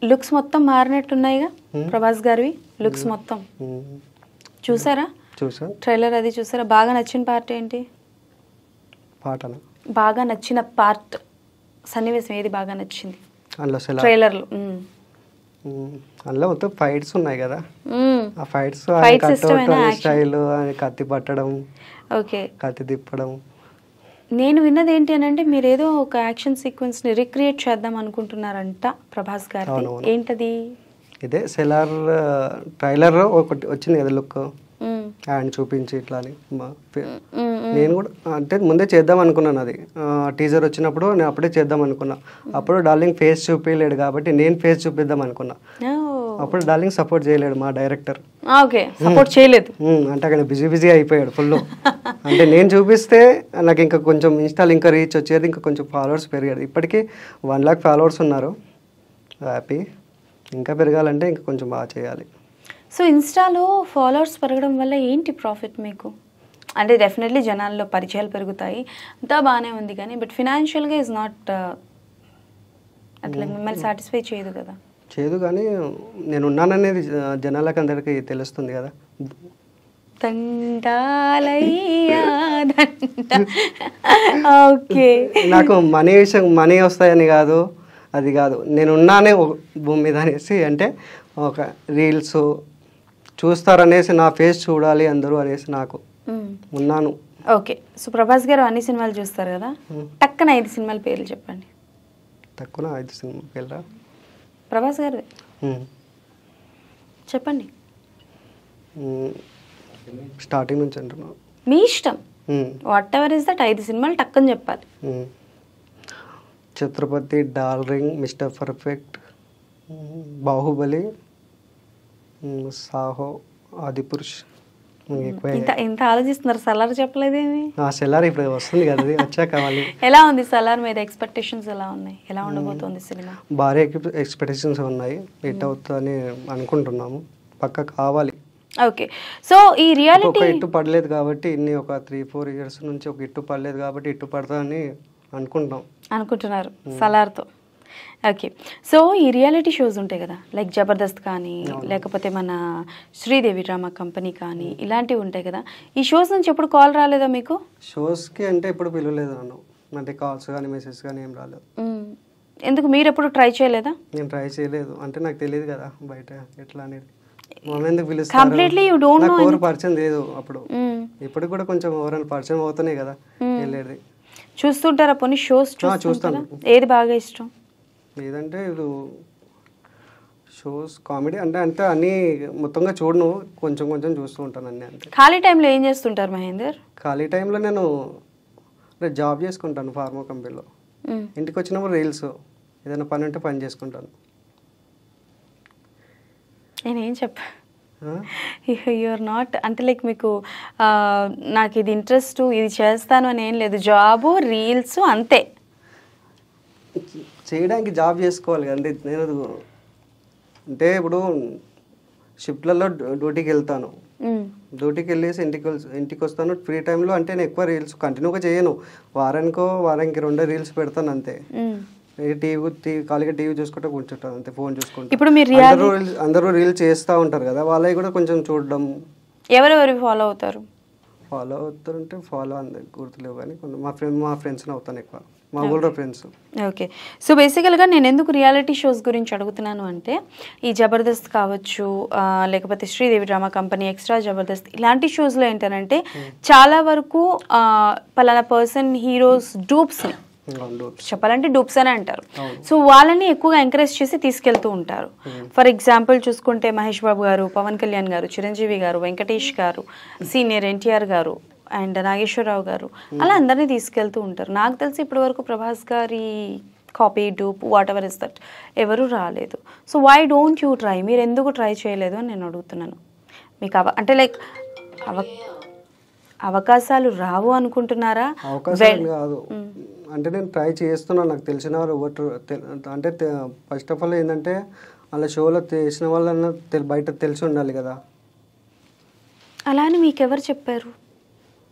లుక్స్ మొత్తం మారినట్టున్నాయిగా ప్రభాస్ గారివి లుక్స్ మొత్తం. చూసారా? ట్రైలర్ అది చూసారా? బాగా నచ్చిన పార్ట్ ఏంటి? బాగా నచ్చిన పార్ట్ సన్నివేశం ఏది బాగా నచ్చింది ట్రైలర్ లో? అందులో మొత్తం ఫైట్స్ ఉన్నాయి కదా, ఆ ఫైట్స్ స్టైల్, కత్తి పట్టడం, ఓకే కత్తి తిప్పడం. నేను విన్నది ఏంటి అని అంటే మీరు ఏదో ఒక యాక్షన్ సీక్వెన్స్ ని రిక్రియేట్ చేద్దాం అనుకుంటున్నారంట ప్రభాస్ గారు, ఏంటది? ఇదే సెలార్ ట్రైలర్ ఒకటి వచ్చింది కదా లుక్, హ్యాండ్ చూపించి ఇట్లా అని. నేను కూడా అంటే ముందే చేద్దాం అనుకున్నాను, అది టీజర్ వచ్చినప్పుడు నేను అప్పుడే చేద్దాం అనుకున్నా. అప్పుడు డార్లింగ్ ఫేస్ చూపించలేడు కాబట్టి నేను ఫేస్ చూపిద్దాం అనుకున్నా. అప్పుడు డార్లింగ్ సపోర్ట్ చేయలేడు, మా డైరెక్టర్ సపోర్ట్ చేయలేదు. అంటే అక్కడ బిజీ అయిపోయాడు ఫుల్. అంటే నేను చూపిస్తే నాకు ఇంకా కొంచెం ఇన్స్టాల్ ఇంకా రీచ్ వచ్చేది, ఇంకా కొంచెం ఫాలోవర్స్ పెరిగాడు. ఇప్పటికీ 1 lakh ఫాలోవర్స్ ఉన్నారు, హ్యాపీ. ఇంకా పెరగాలంటే ఇంకా కొంచెం బాగా చేయాలి. సో ఇన్స్టాలో ఫాలోవర్స్ పెరగడం వల్ల ఏంటి ప్రాఫిట్ మీకు? అంటే డెఫినెట్లీ జనాల్లో పరిచయాలు పెరుగుతాయి, అంతా బాగానే ఉంది, కానీ బట్ ఫినాన్షియల్గా ఈజ్ నాట్ అట్లా మిమ్మల్ని సాటిస్ఫై చేయదు కదా? చేయదు, కానీ నేను ఉన్నాననేది జనాలకు అందరికీ తెలుస్తుంది కదా. ఓకే, నాకు మనీ వస్తాయని కాదు, అది కాదు, నేను ఉన్నానే భూమి మీద అనేసి, అంటే ఒక రీల్స్ చూస్తారనేసి, నా ఫేస్ చూడాలి అందరూ అనేసి నాకు ఉన్నాను. ఓకే, సో ప్రభాస్ గారు అన్ని సినిమాలు చూస్తారు కదా, టక్కన 5 సినిమాల పేర్లు చెప్పండి. తక్కువ 5 సినిమా పేర్లా? ప్రభాస్ గారు చెప్పండి, స్టార్టింగ్ నుంచి అంటున్నా, మీ ఇష్టం, వాట్ ఎవర్ ఇస్ దట్. 5 సినిమాలు టక్కని చెప్పాలి. Chatrapathi, darling, mister perfect, Baahubali, Saaho, Adipurush. ఇంత ఆలోచిస్తున్నారు, సలార్ చెప్పలేదేమి? సలార్ ఇప్పుడు వస్తుంది కదా, వచ్చాక మళ్ళీ. ఎలా ఉంది సలార్ మీద ఎక్స్పెక్టేషన్స్ ఎలా ఉన్నాయి? ఎలా ఉండబోతోంది సినిమా? భారీ ఎక్స్పెక్టేషన్స్ ఉన్నాయి, హిట్ అవుతుందని అనుకుంటున్నాము, పక్క కావాలి. ఓకే, సో ఈ రియాలిటీ హిట్ పడలేదు కాబట్టి, ఇన్ని ఒక 3-4 years నుంచి ఒక హిట్ పడలేదు కాబట్టి హిట్ పడతామని అనుకుంటున్నారు సలార్తో. ఓకే, సో ఈ రియాలిటీ షోస్ ఉంటాయి కదా, లైక్ జబర్దస్త్ కానీ, లేకపోతే మన శ్రీదేవి డ్రామా కంపెనీ కానీ, ఇలాంటివి ఉంటాయి కదా, ఈ షోస్ నుంచి ఎప్పుడు కాల్ రాలేదా మీకు? షోస్కి అంటే ఎప్పుడు పిలవలేదు నన్ను, అంటే కాల్స్ కానీ మెసేజ్ కానీ ఏం రాలేదు. ఎందుకు, మీరు ఎప్పుడు ట్రై చేయలేదా? నేను ట్రై చేయలేదు, అంటే నాకు తెలియదు కదా బయట ఎట్లా అనేది. ఎందుకు కంప్లీట్లీ యు డోంట్ నో, ఎవరు పరిచయం లేదు అప్పుడు. ఇప్పుడు కూడా కొంచెం ఎవరైనా పరిచయం అవుతున్నాయి కదా వెళ్ళేది. చూస్తుంటారా పోనీ షోస్? చూస్తాను. ఏది బాగా ఇష్టం? ఏదంటే ఇప్పుడు షోస్ కామెడీ అంటే అన్నీ మొత్తంగా చూడను, కొంచెం చూస్తూ ఉంటాను అన్నీ. అంతే. ఖాళీ టైంలో ఏం చేస్తుంటారు మహేందర్? ఖాళీ టైంలో నేను జాబ్ చేసుకుంటాను ఫార్మా కంపెనీలో. ఇంటికి వచ్చినప్పుడు రీల్స్, ఏదైనా పని ఉంటే పని చేసుకుంటాను. నేనేం చెప్పా, యూఆర్ నాట్ అంటే లైక్ మీకు నాకు ఇది ఇంట్రెస్ట్ ఇది చేస్తాను అని ఏం లేదు, జాబు రీల్స్ అంతే. చేయడానికి జాబ్ చేసుకోవాలి అంటే నేను అంటే ఇప్పుడు షిఫ్ట్లలో డ్యూటీకి వెళ్తాను, డ్యూటీకి వెళ్ళేసి ఇంటికి వస్తాను. ఫ్రీ టైంలో అంటే నేను ఎక్కువ రీల్స్ కంటిన్యూగా చేయను, వారానికి 2 రీల్స్ పెడతాను అంతే. ఖాళీగా టీవీ చూసుకుంటూ కూర్చుంటాను అంతే, ఫోన్ చూసుకుంటా. ఇప్పుడు మీరు అందరూ రీల్స్ చేస్తూ ఉంటారు కదా, వాళ్ళవి కూడా కొంచెం చూడడం. ఎవరెవరు ఫాలో అవుతారు? ఫాలో అవుతారంటే ఫాలో అందరికి గుర్తులేవు కానీ మా ఫ్రెండ్స్ని అవుతాను ఎక్కువ, మా ఊళ్ళో ఫ్రెండ్స్. ఓకే. సో బేసికల్గా నేను ఎందుకు రియాలిటీ షోస్ గురించి అడుగుతున్నాను అంటే ఈ జబర్దస్త్ కావచ్చు, లేకపోతే Sridevi drama company, extra Jabardasth ఇలాంటి షోస్లో ఏంటంటే చాలా వరకు పలానా పర్సన్ హీరోస్ డూప్స్ని చెప్పాలంటే డూప్స్ అని అంటారు. సో వాళ్ళని ఎక్కువగా ఎంకరేజ్ చేసి తీసుకెళ్తూ ఉంటారు. ఫర్ ఎగ్జాంపుల్ చూసుకుంటే మహేష్ బాబు గారు, పవన్ కళ్యాణ్ గారు, చిరంజీవి గారు, వెంకటేష్ గారు, సీనియర్ ఎన్టీఆర్ గారు అండ్ నాగేశ్వరరావు గారు, అలా అందరినీ తీసుకెళ్తూ ఉంటారు. నాకు తెలిసి ఇప్పటి వరకు ప్రభాస్ గారి copy dupe whatever is that ఎవరు రాలేదు. So why don't you try? మీరు ఎందుకు ట్రై చేయలేదు అని నేను అడుగుతున్నాను. మీకు అంటే లైక్ అవకాశాలు రావు అనుకుంటున్నారా? అవకాశాలు కాదు అంటే నేను ట్రై చేస్తున్నాను. నాకు తెలిసిన వారు అంటే ఫస్ట్ ఆఫ్ ఆల్ ఏంటంటే అలా షోలో చేసిన వాళ్ళన్నా బయట తెలిసి ఉండాలి కదా. అలా అని మీకు ఎవరు చెప్పారు?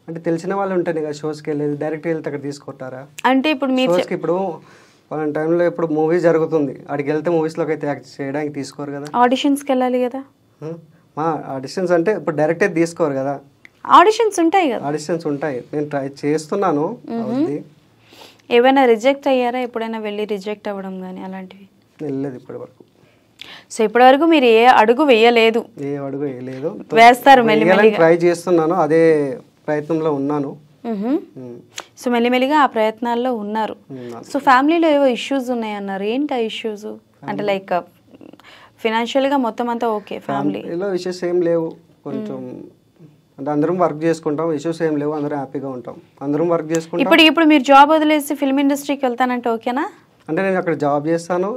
అంటే తెలిసిన వాళ్ళు ఉంటాయి కదా షోస్కి వెళ్ళేది, డైరెక్ట్ వెళ్తే అక్కడ తీసుకుంటారా? అంటే ఇప్పుడు మీరు షోస్కి ఇప్పుడు పలానా టైంలో ఇప్పుడు మూవీ జరుగుతుంది, అక్కడికి వెళ్తే మూవీస్లోకి అయితే యాక్ట్ చేయడానికి తీసుకోరు కదా, ఆడిషన్స్కి వెళ్ళాలి కదా. మా ఆడిషన్స్ అంటే ఇప్పుడు డైరెక్ట్ అయితే తీసుకోరు కదా, ఆడిషన్స్ ఉంటాయి కదా. ఆడిషన్స్ ఉంటాయి, నేను ట్రై చేస్తున్నాను. ఏమైనా రిజెక్ట్ అయ్యారా ఎప్పుడైనా? వెళ్ళి రిజెక్ట్ అవ్వడం కానీ అలాంటివి వెళ్ళలేదు ఇప్పటి వరకు. సో ఇప్పటి వరకు మీరు ఏ అడుగు వేయలేదు? ఏ అడుగు వేయలేదు, వేస్తారు మెల్లిమెల్లిగా. ట్రై చేస్తున్నాను, అదే ప్రయత్నంలో ఉన్నాను. సో మెల్లిమెల్లిగా ఆ ప్రయత్నాల్లో ఉన్నారు. సో ఫ్యామిలీలో ఏవో ఇష్యూస్ ఉన్నాయన్నారు, ఏంటి ఆ ఇష్యూస్? అంటే లైక్ ఫినాన్షియల్గా మొత్తం అంతా ఓకే, ఫ్యామిలీలో ఇష్యూస్ ఏం లేవు, కొంచెం అంటే అందరం వర్క్ చేసుకుంటాం, ఇష్యూస్ ఏం లేవు, అందరం హ్యాపీగా ఉంటాం, అందరం వర్క్ చేసుకుంటాం. ఇప్పుడు మీరు జాబ్ వదిలేసి ఫిల్మ్ ఇండస్ట్రీకి వెళ్తానంటే ఓకేనా? అంటే నేను అక్కడ జాబ్ చేస్తాను,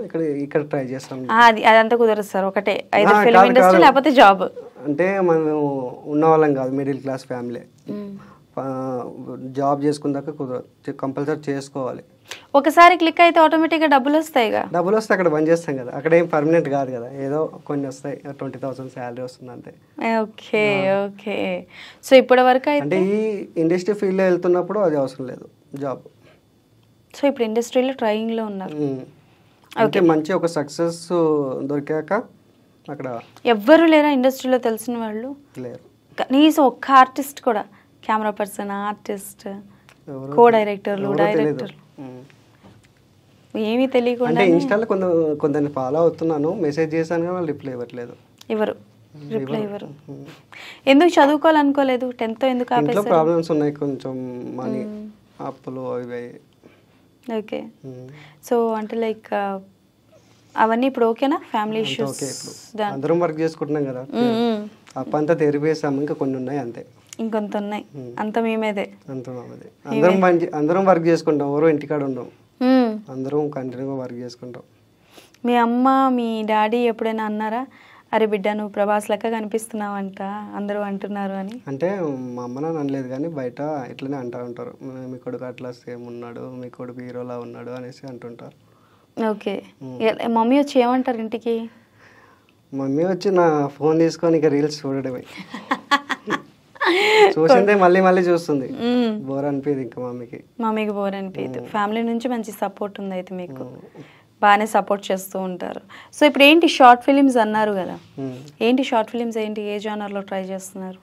ఇక్కడ ట్రై చేస్తాను. అదంతా కుదరదు సార్, ఒకటే అయితే ఫిల్మ్ ఇండస్ట్రీ లేకపోతే జాబ్. అంటే మనం ఉన్న వాళ్ళం కాదు, మిడిల్ క్లాస్ ఫ్యామిలీ, జాబ్ చేసుకున్నాక కుదరదు, కంపల్సరీ చేసుకోవాలి. ఒకసారి క్లిక్ అయితే ఆటోమేటిక్గా డబ్బులు వస్తాయిగా. డబ్బులు వస్తే అక్కడ బంద్ చేస్తాం కదా, అక్కడ ఏం పర్మనెంట్ కాదు కదా, ఏదో కొన్ని వస్తాయి, 20,000 శాలరీ వస్తుంది అంతే. Okay okay. సో ఇప్పటి వరకు అంటే ఈ ఇండస్ట్రీ ఫీల్డ్లో వెళ్తున్నప్పుడు అది అవసరం లేదు జాబ్. సో ఇప్పుడు ఇండస్ట్రీలో ట్రైనింగ్లో ఉన్నారు. అంటే మంచి ఒక సక్సెస్ దొరికాక అక్కడ ఎవ్వరు లేరా ఇండస్ట్రీలో తెలిసిన వాళ్ళు? లేరు, కనీసం ఒక్క ఆర్టిస్ట్ కూడా, కెమెరా పర్సన్, ఆర్టిస్ట్, కో డైరెక్టర్లు, డైరెక్టర్లు ఏమీ తెలియకుండా. అంటే ఇన్స్టాలో కొందరిని ఫాలో అవుతున్నాను, మెసేజ్ చేశాను కానీ వాళ్ళు రిప్లై ఇవ్వట్లేదు. రిప్లై ఇవ్వరు. ఎందుకు చదువుకోవాలనుకోలేదు? 10th ఎందుకు ఆపేశారు? ఇంట్లో ప్రాబ్లమ్స్ ఉన్నాయి, కొంచెం మనీ అప్పులు అవి. ఓకే. సో అంటే లైక్ అవన్నీ ఇప్పుడు ఓకేనా? ఫ్యామిలీ ఇష్యూస్ అందరం వర్క్ చేసుకుంటున్నాం కదా, అప్పు అంతా తెరిపేసాము, ఇంకా కొన్ని ఉన్నాయి అంతే, ఇంకొంత ఉన్నాయి, అంత మేమేదే. అందరం వర్క్ చేసుకుంటాం, ఎవరో ఇంటికాడ ఉండం, అందరం కంటిన్యూగా వర్క్ చేసుకుంటాం. మీ అమ్మ మీ డాడీ ఎప్పుడైనా అన్నారా, అరే బిడ్డ నువ్వు ప్రభాస్ లెక్క కనిపిస్తున్నావంట అందరూ అంటున్నారు అని? అంటే మా అమ్మ నాన్న అనలేదు కానీ బయట ఇట్లనే అంటూ ఉంటారు, మీ కొడుకు అట్లా సేమ్ ఉన్నాడు, మీ కొడుకు హీరోలా ఉన్నాడు అనేసి అంటుంటారు. ఓకే. మమ్మీ వచ్చి ఏమంటారు ఇంటికి? మమ్మీ వచ్చి నా ఫోన్ తీసుకొని ఇక రీల్స్ చూడడమే, చూసిందే మళ్ళీ మళ్ళీ చూస్తుంది, బోర్ అనిపించదు ఇంకా మమ్మీకి బోర్ అనిపించదు. ఫ్యామిలీ నుంచి మంచి సపోర్ట్ ఉంది అయితే మీకు, బాగానే సపోర్ట్ చేస్తూ ఉంటారు. సో ఇప్పుడు ఏంటి షార్ట్ ఫిలిమ్స్ అన్నారు కదా, ఏంటి షార్ట్ ఫిలిమ్స్ ఏంటి, ఏ జానర్లో ట్రై చేస్తున్నారు?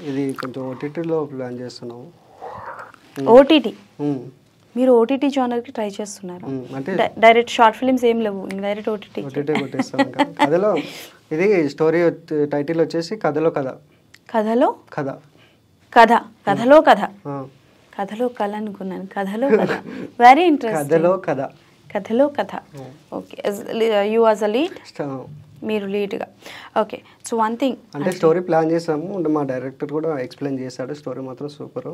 ఇది కొంచెం ఓటీటీలో ప్లాన్ చేస్తున్నాము. ఓటీటీ? మీరు ఓటీటీ జానర్కి ట్రై చేస్తున్నారు? డైరెక్ట్ షార్ట్ ఫిలిమ్స్ ఏం లేవు, డైరెక్ట్ ఓటీటీ కథలో. ఇది స్టోరీ టైటిల్ వచ్చేసి కథలో కథ. కథలో కథ కథ కథలో కథ కథలో కథ అనుకున్నాను, కథలో కథ. Very interesting. కథలో కథ, కథలో కథ. Okay. You was a lead? మీరు లీడ్గా. ఓకే. సో వన్ థింగ్ అంటే స్టోరీ ప్లాన్ చేసాము, మా డైరెక్టర్ కూడా ఎక్స్ప్లెయిన్ చేశాడు, స్టోరీ మాత్రం సూపర్,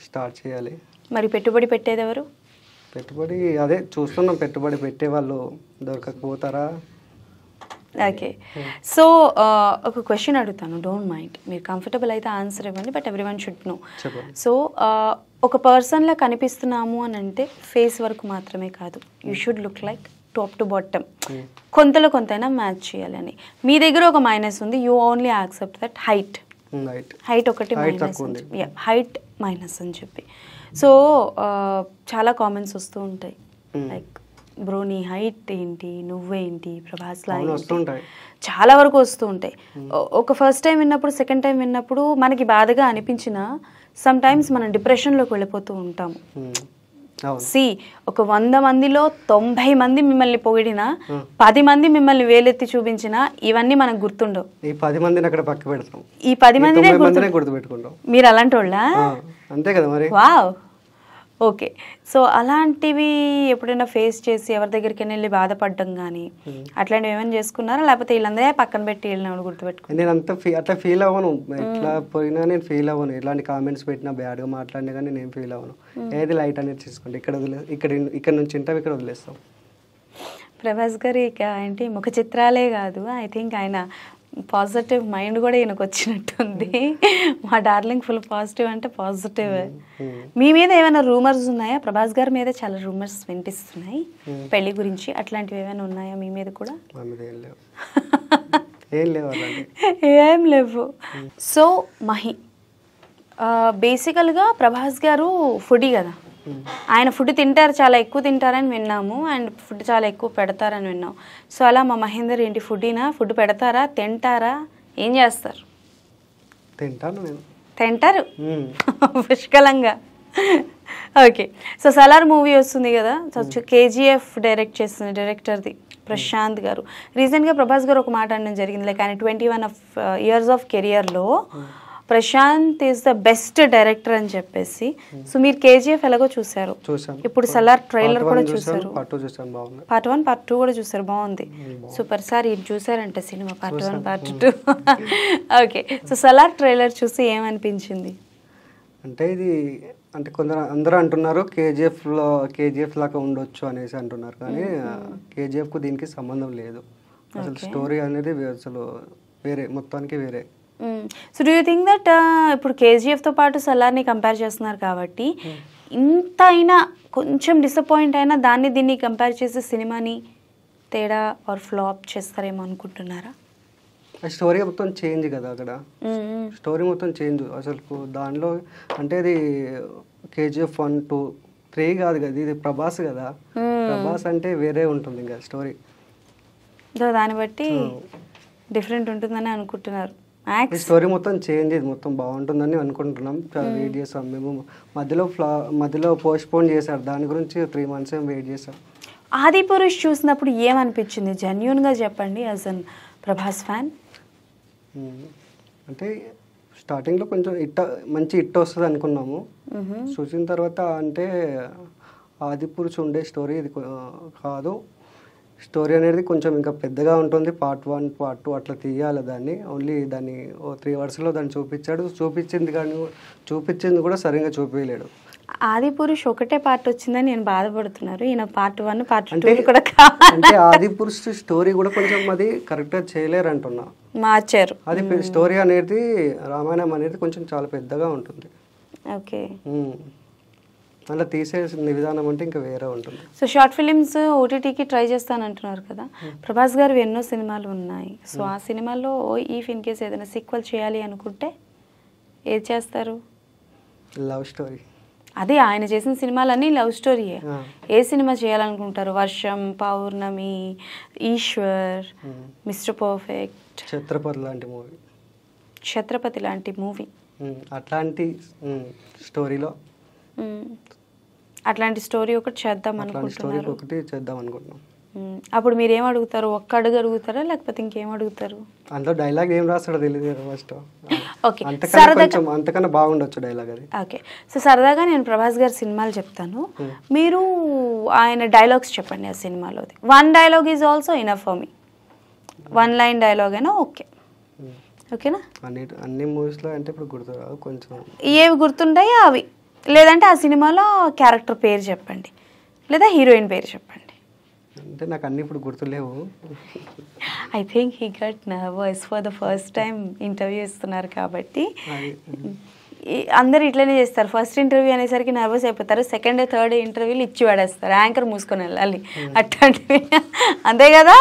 స్టార్ట్ చేయాలి. మరి పెట్టుబడి పెట్టేది ఎవరు? పెట్టుబడి అదే చూస్తున్నాం, పెట్టుబడి పెట్టే వాళ్ళు దొరకకపోతారా ఓకే. సో ఒక క్వశ్చన్ అడుగుతాను, డోంట్ మైండ్, మీరు కంఫర్టబుల్ అయితే ఆన్సర్ ఇవ్వండి, but every one should know. So ఒక పర్సన్లా కనిపిస్తున్నాము అని అంటే ఫేస్ వరకు మాత్రమే కాదు, you should look like top to bottom, కొంతలో కొంతైనా మ్యాచ్ చేయాలని. మీ దగ్గర ఒక మైనస్ ఉంది, you only accept that height ఒకటి మైనస్, హైట్ మైనస్ అని చెప్పి. సో చాలా కామెంట్స్ వస్తూ ఉంటాయి, లైక్ బ్రో నీ హైట్ ఏంటి, నువ్వేంటి, ప్రభాస్ లా చాలా వరకు వస్తూ ఉంటాయి. ఒక ఫస్ట్ టైం విన్నప్పుడు, సెకండ్ టైం విన్నప్పుడు మనకి బాధగా అనిపించినా సమ్ టైమ్స్ మనం డిప్రెషన్లోకి వెళ్ళిపోతూ ఉంటాము. సి ఒక 100 మందిలో 90 మంది మిమ్మల్ని పొగిడినా, 10 మంది మిమ్మల్ని వేలెత్తి చూపించినా ఇవన్నీ మనకు గుర్తుండవు. ఈ 10 మందిని అక్కడ పక్క పెడతాం, ఈ 10 మందినే గుర్తుపెట్టుకుంటాం. మీరు అలాంటి వాళ్ళ? అంతే కదా మరి. Wow, okay. సో అలాంటివి ఎప్పుడైనా ఫేస్ చేసి ఎవరి దగ్గరికి వెళ్ళి బాధపడడం కానీ అట్లాంటివి ఏమైనా చేసుకున్నారా, లేకపోతే వీళ్ళందరే పక్కన పెట్టి వెళ్ళినప్పుడు గుర్తుపెట్టుకుని? నేను అట్లా ఫీల్ అవ్వను, ఎట్లా పోయినా నేను ఫీల్ అవ్వను. ఎలాంటి కామెంట్స్ పెట్టినా, బ్యాడ్గా మాట్లాడినా కానీ నేను ఫీల్ అవ్వను. ఏది లైట్ అనేది చేసుకోండి, ఇక్కడ నుంచి ఉంటాం, ఇక్కడ వదిలేస్తాం. ప్రభాస్ గారు ఇక ఏంటి ముఖ చిత్రాలే కాదు, ఐ థింక్ ఆయన పాజిటివ్ మైండ్ కూడా ఈయనకు వచ్చినట్టుంది. మా డార్లింగ్ ఫుల్ పాజిటివ్ అంటే పాజిటివ్. మీ మీద ఏమైనా రూమర్స్ ఉన్నాయా? ప్రభాస్ గారి మీద చాలా రూమర్స్ వినిపిస్తున్నాయి పెళ్లి గురించి, అట్లాంటివి ఏమైనా ఉన్నాయా మీ మీద కూడా? ఏం లేవు. సో మహి, బేసికల్గా ప్రభాస్ గారు ఫుడీ కదా, ఆయన ఫుడ్ తింటారు, చాలా ఎక్కువ తింటారని విన్నాము, అండ్ ఫుడ్ చాలా ఎక్కువ పెడతారని విన్నాం. సో అలా మా మహేందర్ ఏంటి ఫుడీనా? ఫుడ్ పెడతారా, తింటారా, ఏం చేస్తారు? తింటారు పుష్కలంగా. ఓకే. సో సలార్ మూవీ వస్తుంది కదా, KGF డైరెక్ట్ చేస్తుంది, డైరెక్టర్ది ప్రశాంత్ గారు. రీసెంట్గా ప్రభాస్ గారు ఒక మాట అనడం జరిగింది, లైక్ ఆయన 21 years ఆఫ్ కెరియర్లో Prashanth is the best director అని చెప్పేసి. సో మీరు KGF ఎలాగో చూసారు, ఇప్పుడు సలార్ ట్రైలర్ కూడా చూసారు, పార్ట్ 1 పార్ట్ 2 కూడా చూసారు, బాగుంది, సూపర్. సార్ ఇది చూసారంట cinema part 1 part 2. Okay. So Salaar trailer చూసి ఏమనిపించింది? అంటే ఇది అంటే అందరూ అంటున్నారు KGF లాగా ఉండొచ్చు అనేసి అంటున్నారు, కానీ KGFకు దీనికి సంబంధం లేదు. అసలు స్టోరీ అనేది అసలు వేరే, మొత్తానికి వేరే. So do you think that ఇప్పుడు KGFతో పాటు సలార్ని కంపేర్ చేస్తున్నారు కాబట్టి ఇంత అయినా కొంచెం డిసప్పాయింట్ అయినా దాన్ని దీన్ని కంపేర్ చేసి సినిమాని తేడా ఆర్ ఫ్లాప్ చేస్తారేమో అనుకుంటున్నారా? స్టోరీ మొత్తం చేంజ్ కదా, అక్కడ స్టోరీ మొత్తం చేంజ్ అసలు దానిలో. అంటే ఇది KGF 1, 2, 3 కాదు కదా, ఇది ప్రభాస్ కదా, ప్రభాస్ అంటే వేరే ఉంటుంది ఇంకా స్టోరీ. దాన్ని బట్టి డిఫరెంట్ ఉంటుందని అనుకుంటున్నారు. స్టోరీ మొత్తం చేంజ్, ఇది మొత్తం బాగుంటుందని అనుకుంటున్నాం. వెయిట్ చేస్తాం మేము. మధ్యలో పోస్ట్ పోన్ చేశారు, దాని గురించి 3 months వెయిట్ చేస్తాం. ఆదిపురుష్ చూసినప్పుడు ఏమనిపించింది, జెన్యూన్గా చెప్పండి యాజ్ అన్ ప్రభాస్ ఫ్యాన్? అంటే స్టార్టింగ్లో కొంచెం మంచి హిట్ వస్తుంది అనుకున్నాము. చూసిన తర్వాత అంటే ఆదిపురుష్ ఉండే స్టోరీ ఇది కాదు. స్టోరీ అనేది కొంచెం ఇంకా పెద్దగా ఉంటుంది, పార్ట్ 1 పార్ట్ 2 అట్లా తీయాలి దాన్ని. ఓన్లీ దాన్ని 3 hours దాన్ని చూపించింది కూడా సరిగ్గా చూపించలేడు. ఆదిపురుష్ ఒకటే పార్ట్ వచ్చిందని నేను బాధపడుతున్నారు, ఈయన పార్ట్ 1 పార్ట్ 2 కూడా అంటే ఆదిపురుష్ స్టోరీ కూడా కొంచెం అది కరెక్ట్గా చేయలేరు అంటున్నా, మార్చారు. అది స్టోరీ అనేది రామాయణం అనేది కొంచెం చాలా పెద్దగా ఉంటుంది. ఓకే. అలా తీసే విధానం అంటే ఇంకా వేరే ఉంటుంది. సో షార్ట్ ఫిలిమ్స్ OTTకి ట్రై చేస్తానంటున్నారు కదా, ప్రభాస్ గారు ఎన్నో సినిమాలు ఉన్నాయి. సో ఆ సినిమాల్లో ఇన్ కేస్ ఏదైనా సీక్వెల్ చేయాలి అనుకుంటే ఏది చేస్తారు? Love story. అదే ఆయన చేసిన సినిమాలన్నీ లవ్ స్టోరీయే. ఏ సినిమా చేయాలనుకుంటారు? వర్షం, పౌర్ణమి, ఈశ్వర్, మిస్టర్ పర్ఫెక్ట్, ఛత్రపతి లాంటి మూవీ, అట్లాంటి స్టోరీలో అట్లాంటి స్టోరీ ఒకటి చేద్దాం అనుకుంటున్నారు. అప్పుడు మీరు ఏం అడుగుతారు? ఒక్క అడుగు అడుగుతారా లేకపోతే ఇంకేం అడుగుతారు? అందులో డైలాగ్ ఏం రాస్తాడో తెలియదు ఫస్ట్. ఓకే, అంతకన్నా బాగుండొచ్చు డైలాగ్ అది. ఓకే. సో సరదాగా నేను ప్రభాస్ గారి సినిమాలు చెప్తాను, మీరు ఆయన డైలాగ్స్ చెప్పండి ఆ సినిమాలోది. 1 dialogue is also enough for me. 1 line dialogue అయినా ఓకే, ఓకేనా? అన్ని మూవీస్లో అంటే ఇప్పుడు గుర్తురావు, కొంచెం ఏవి గుర్తుంటాయో అవి, లేదంటే ఆ సినిమాలో క్యారెక్టర్ పేరు చెప్పండి లేదా హీరోయిన్ పేరు చెప్పండి. అంటే నాకు అన్ని ఇప్పుడు గుర్తులేవు. I think he gut nervous for the first time interview ఇస్తున్నారు కాబట్టి. అందరు ఇట్లనే చేస్తారు, ఫస్ట్ ఇంటర్వ్యూ అనేసరికి నర్వస్ అయిపోతారు, సెకండ్ థర్డ్ ఇంటర్వ్యూలు ఇచ్చి పడేస్తారు, యాంకర్ మూసుకొని వెళ్ళాలి అట్లాంటివి. అంతే కదా?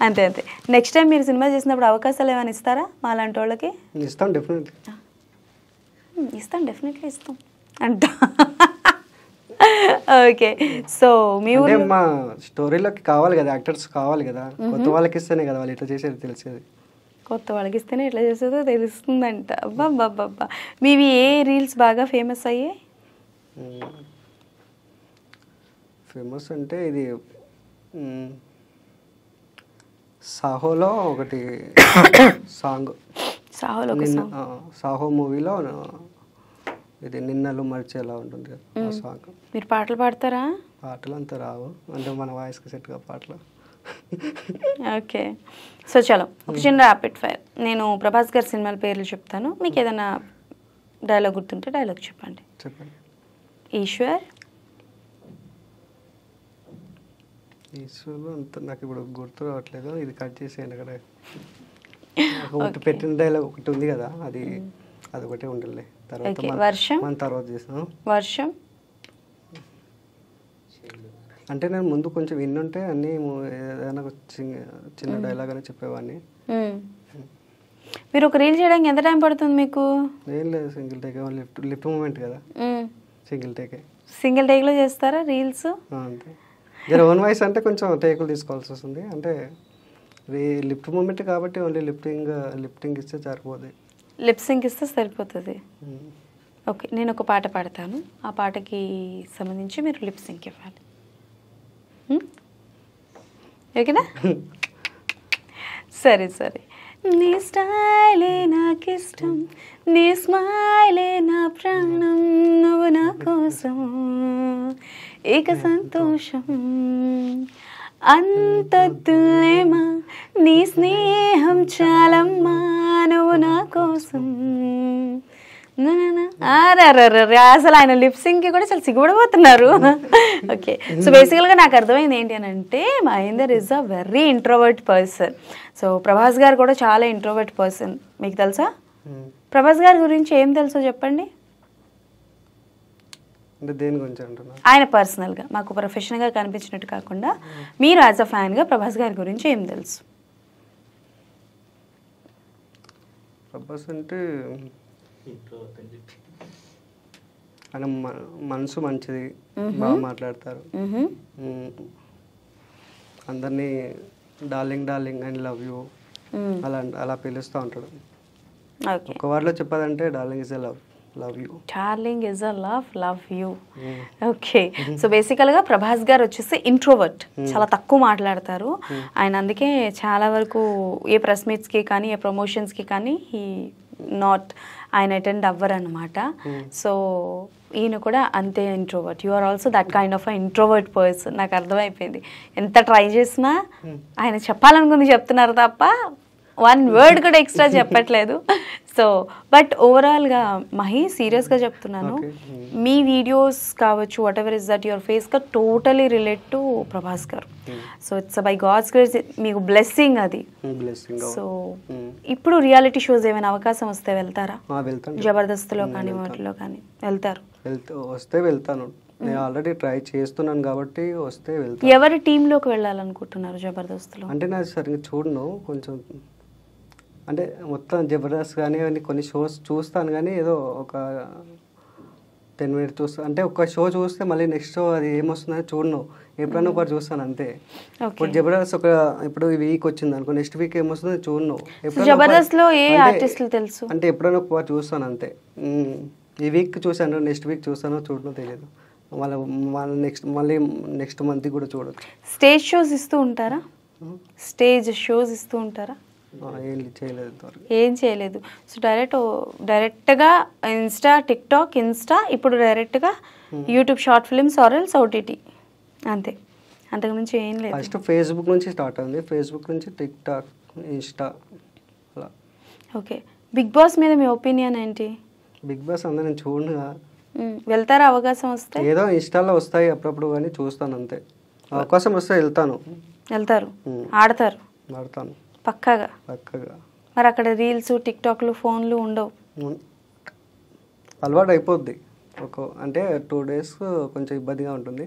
అంతే అంతే. నెక్స్ట్ టైం మీరు సినిమా చేసినప్పుడు అవకాశాలు ఏమైనా ఇస్తారా మా లాంటి వాళ్ళకి? ఇస్తాం, డెఫినెట్లీ ఇస్తాం అంట. ఓకే, సో మీ మా స్టోరీలోకి కావాలి కదా, యాక్టర్స్ కావాలి కదా, కొత్త వాళ్ళకి ఇస్తేనే కదా వాళ్ళు ఇట్లా చేసేది తెలిసేది. కొత్త వాళ్ళకి ఇస్తేనే ఎట్లా చేసేదో తెలుస్తుందంట. అబ్బా, మీవి ఏ రీల్స్ బాగా ఫేమస్ అయ్యాయి? ఫేమస్ అంటే ఇది సాహోలో ఒకటి సాంగ్, సాహో మూవీలో ఇది నిన్నలు మర్చేలా ఉంటుంది ఆ సాంగ్. మీరు పాటలు పాడతారా? పాటలు అంతా రావు, అంటే మన వాయిస్కి సెట్గా పాటలు. ఓకే, సో చలో ఒక చిన్న ర్యాపిడ్ ఫైర్. నేను ప్రభాస్ గారి సినిమాల పేర్లు చెప్తాను, మీకు ఏదైనా డైలాగ్ గుర్తుంటే డైలాగ్ చెప్పండి. ఈశ్వర్ అంత నాకు ఇప్పుడు గుర్తు రావట్లేదు, ఇది కట్ చేసేయండి. అక్కడ ఒకటి పెట్టిన డైలాగ్ ఒకటి ఉంది కదా, అదొకటే ఉండాలి. తర్వాత వర్షం, మన తర్వాత చేసాం వర్షం. అంటే నేను ముందు కొంచెం విన్నుంటే అన్నీ ఏదైనా చిన్న డైలాగ్ అని చెప్పేవాడిని. మీరు ఒక రీల్ చేయడానికి ఎంత టైం పడుతుంది మీకు? ఏం లేదు, సింగిల్ టేక్, లిఫ్ట్ మూమెంట్ కదా, సింగిల్ టేక్లో చేస్తారా రీల్స్? అంతే. ఓన్ వాయిస్ అంటే కొంచెం టేకులు తీసుకోవాల్సి వస్తుంది, అంటే లిఫ్ట్ మూమెంట్ కాబట్టి ఓన్లీ లిఫ్టింగ్ ఇస్తే సరిపోతుంది. లిప్సింగ్ ఇస్తే సరిపోతుంది. ఓకే, నేను ఒక పాట పాడతాను, ఆ పాటకి సంబంధించి మీరు లిప్సింగ్ ఇవ్వాలి. ఓకేనా? సరే. నీ స్టైలే నాకు ఇష్టం, నీ స్మైలే నా ప్రాణం, నువ్వు నా కోసం ఏక సంతోషం, అంతొద్దులేమా నీ స్నేహం చాలమ్మా, నువ్వు నా కోసం. అసలు ఆయన లిప్సింగ్కి కూడా చాలా సిగ్గుపడిపోతున్నారు. ఓకే, సో బేసికల్గా నాకు అర్థమైంది ఏంటి అని అంటే, Mahender is a very introvert person. So Prabhas గారు కూడా చాలా ఇంట్రోవర్ట్ పర్సన్, మీకు తెలుసా? ప్రభాస్ గారి గురించి ఏం తెలుసో చెప్పండి. ఆయన పర్సనల్గా, మాకు ప్రొఫెషనల్గా కనిపించినట్టు కాకుండా మీరు యాజ్ అ ఫ్యాన్గా ప్రభాస్ గారి గురించి ఏం తెలుసు? ప్రభాస్ అంటే ఆయన మనసు మంచిది, బాగా మాట్లాడతారు, అందరినీ డార్లింగ్ అండ్ లవ్ యూ అలా పిలుస్తూ ఉంటాడు. ఒక వర్డ్లో చెప్పాలంటే darling is a love you. Darling is a love you. Okay, so బేసికల్గా ప్రభాస్ గారు వచ్చేసి ఇంట్రోవర్ట్, చాలా తక్కువ మాట్లాడతారు ఆయన. అందుకే చాలా వరకు ఏ ప్రెస్ మీట్స్కి కానీ ఏ ప్రమోషన్స్కి కానీ ఆయన అటెండ్ అవ్వరు అనమాట. సో ఈయన కూడా అంతే introvert. You are also that kind of introvert person. నాకు అర్థమైపోయింది. ఎంత ట్రై చేసినా ఆయన చెప్పాలనుకుంది చెప్తున్నారు తప్ప వన్ వర్డ్ కూడా ఎక్స్ట్రా చెప్పట్లేదు. సో బట్ ఓవరాల్గా మహి, సీరియస్గా చెప్తున్నాను, మీ వీడియోస్ కావచ్చు, whatever is that your face గా totally relate to Prabhas garu. So it's by God's grace, మీకు బ్లెస్సింగ్ అది. సో ఇప్పుడు రియాలిటీ షోస్ ఏమైనా అవకాశం వస్తే వెళ్తారా? జబర్దస్త్లో కానీ వాటిలో కానీ వెళ్తారు? వస్తే వెళ్తాను, నేను ఆల్రెడీ ట్రై చేస్తున్నాను కాబట్టి వస్తే వెళ్తాను. ఎవరి టీంలోకి వెళ్ళాలనుకుంటున్నారు జబర్దస్త్లో? అంటే నాకు సరిగ్గా చూడను, కొంచెం అంటే మొత్తం జబర్దస్త్ కానీ కొన్ని షోస్ చూస్తాను కానీ ఏదో ఒక 10 minutes చూస్తాను. అంటే ఒక షో చూస్తే మళ్ళీ నెక్స్ట్ షో అది ఏమొస్తుందని చూడను, ఎప్పుడైనా ఒకటి చూస్తాను అంతే. ఇప్పుడు జబర్దస్త్ ఇప్పుడు ఈ వీక్ వచ్చింది అనుకో, నెక్స్ట్ వీక్ ఏమొస్తుందో చూడను. జబర్దస్త్లో ఏ ఆర్టిస్టులు తెలుసు అంటే ఎప్పుడైనా ఒకటి చూస్తాను అంతే. ఈ వీక్ చూసాను, నెక్స్ట్ వీక్ చూస్తానో చూడనో తెలియదు. మళ్ళీ నెక్స్ట్ మంత్ కూడా చూడొచ్చు. స్టేజ్ షోస్ ఇస్తూ ఉంటారా? స్టేజ్ షోస్ ఇస్తూ ఉంటారా? ఏం చేయలేదు. సో డైరెక్ట్గా టిక్టాక్, ఇప్పుడు డైరెక్ట్గా YouTube short films or else OTT, అంతే, అంతకుమించి ఏం లేదు. ఫస్ట్ ఫేస్బుక్ నుంచి స్టార్ట్ అయింది, ఫేస్బుక్ నుంచి టిక్టాక్, ఇన్స్టా అలా. ఓకే, బిగ్ బాస్ మీద మీ ఒపీనియన్ ఏంటి? బిగ్ బాస్ అందరూ నేను చూడను. వెళ్తారా అవకాశం వస్తే? ఏదో ఇన్స్టాలో వస్తాయి అప్పుడప్పుడు కానీ చూస్తాను అంతే. అవకాశం వస్తే వెళ్తాను. వెళ్తారు, ఆడతారు ఆడతాను పక్కాగా. పక్కగా. మరి అక్కడ రీల్స్, టిక్టాక్లు, ఫోన్లు ఉండవు? అలవాటు అయిపోద్ది. అంటే 2 days కొంచెం ఇబ్బందిగా ఉంటుంది.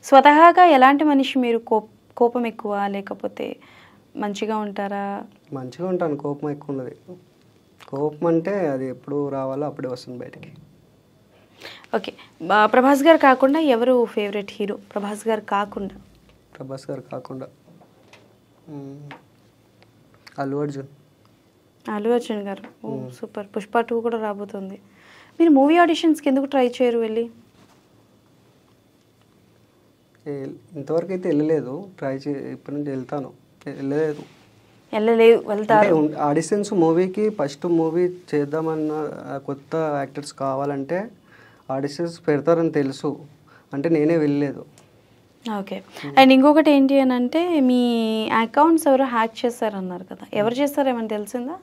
స్వతహాగా ఎలాంటి మనిషి మీరు? కోపం ఎక్కువ లేకపోతే మంచిగా ఉంటారా? మంచిగా ఉంటాను, కోపం ఎక్కువ ఉన్నది. కోపం అంటే అది ఎప్పుడు రావాలో అప్పుడే వస్తుంది బయటికి. ఓకే, ప్రభాస్ గారు కాకుండా ఎవరు ఫేవరెట్ హీరో? ప్రభాస్ గారు కాకుండా అల్లు అర్జున్. అల్లు అర్జున్ గారు, ఓ సూపర్. పుష్ప 2 కూడా రాబోతుంది. మీరు మూవీ ఆడిషన్స్కి ఎందుకు ట్రై చేయరు వెళ్ళి? ఇంతవరకు అయితే వెళ్ళలేదు. ఇప్పటి నుంచి వెళ్తాను. వెళ్తారు. ఆడిషన్స్ మూవీకి ఫస్ట్ మూవీ చేద్దామన్న కొత్త యాక్టర్స్ కావాలంటే ఆడిషన్స్ పెడతారని తెలుసు, అంటే నేనే వెళ్ళలేదు. ఓకే, అండ్ ఇంకొకటి ఏంటి అని అంటే మీ అకౌంట్స్ ఎవరో హ్యాక్ చేస్తారన్నారు కదా, ఎవరు చేస్తారో ఏమైనా తెలిసిందా?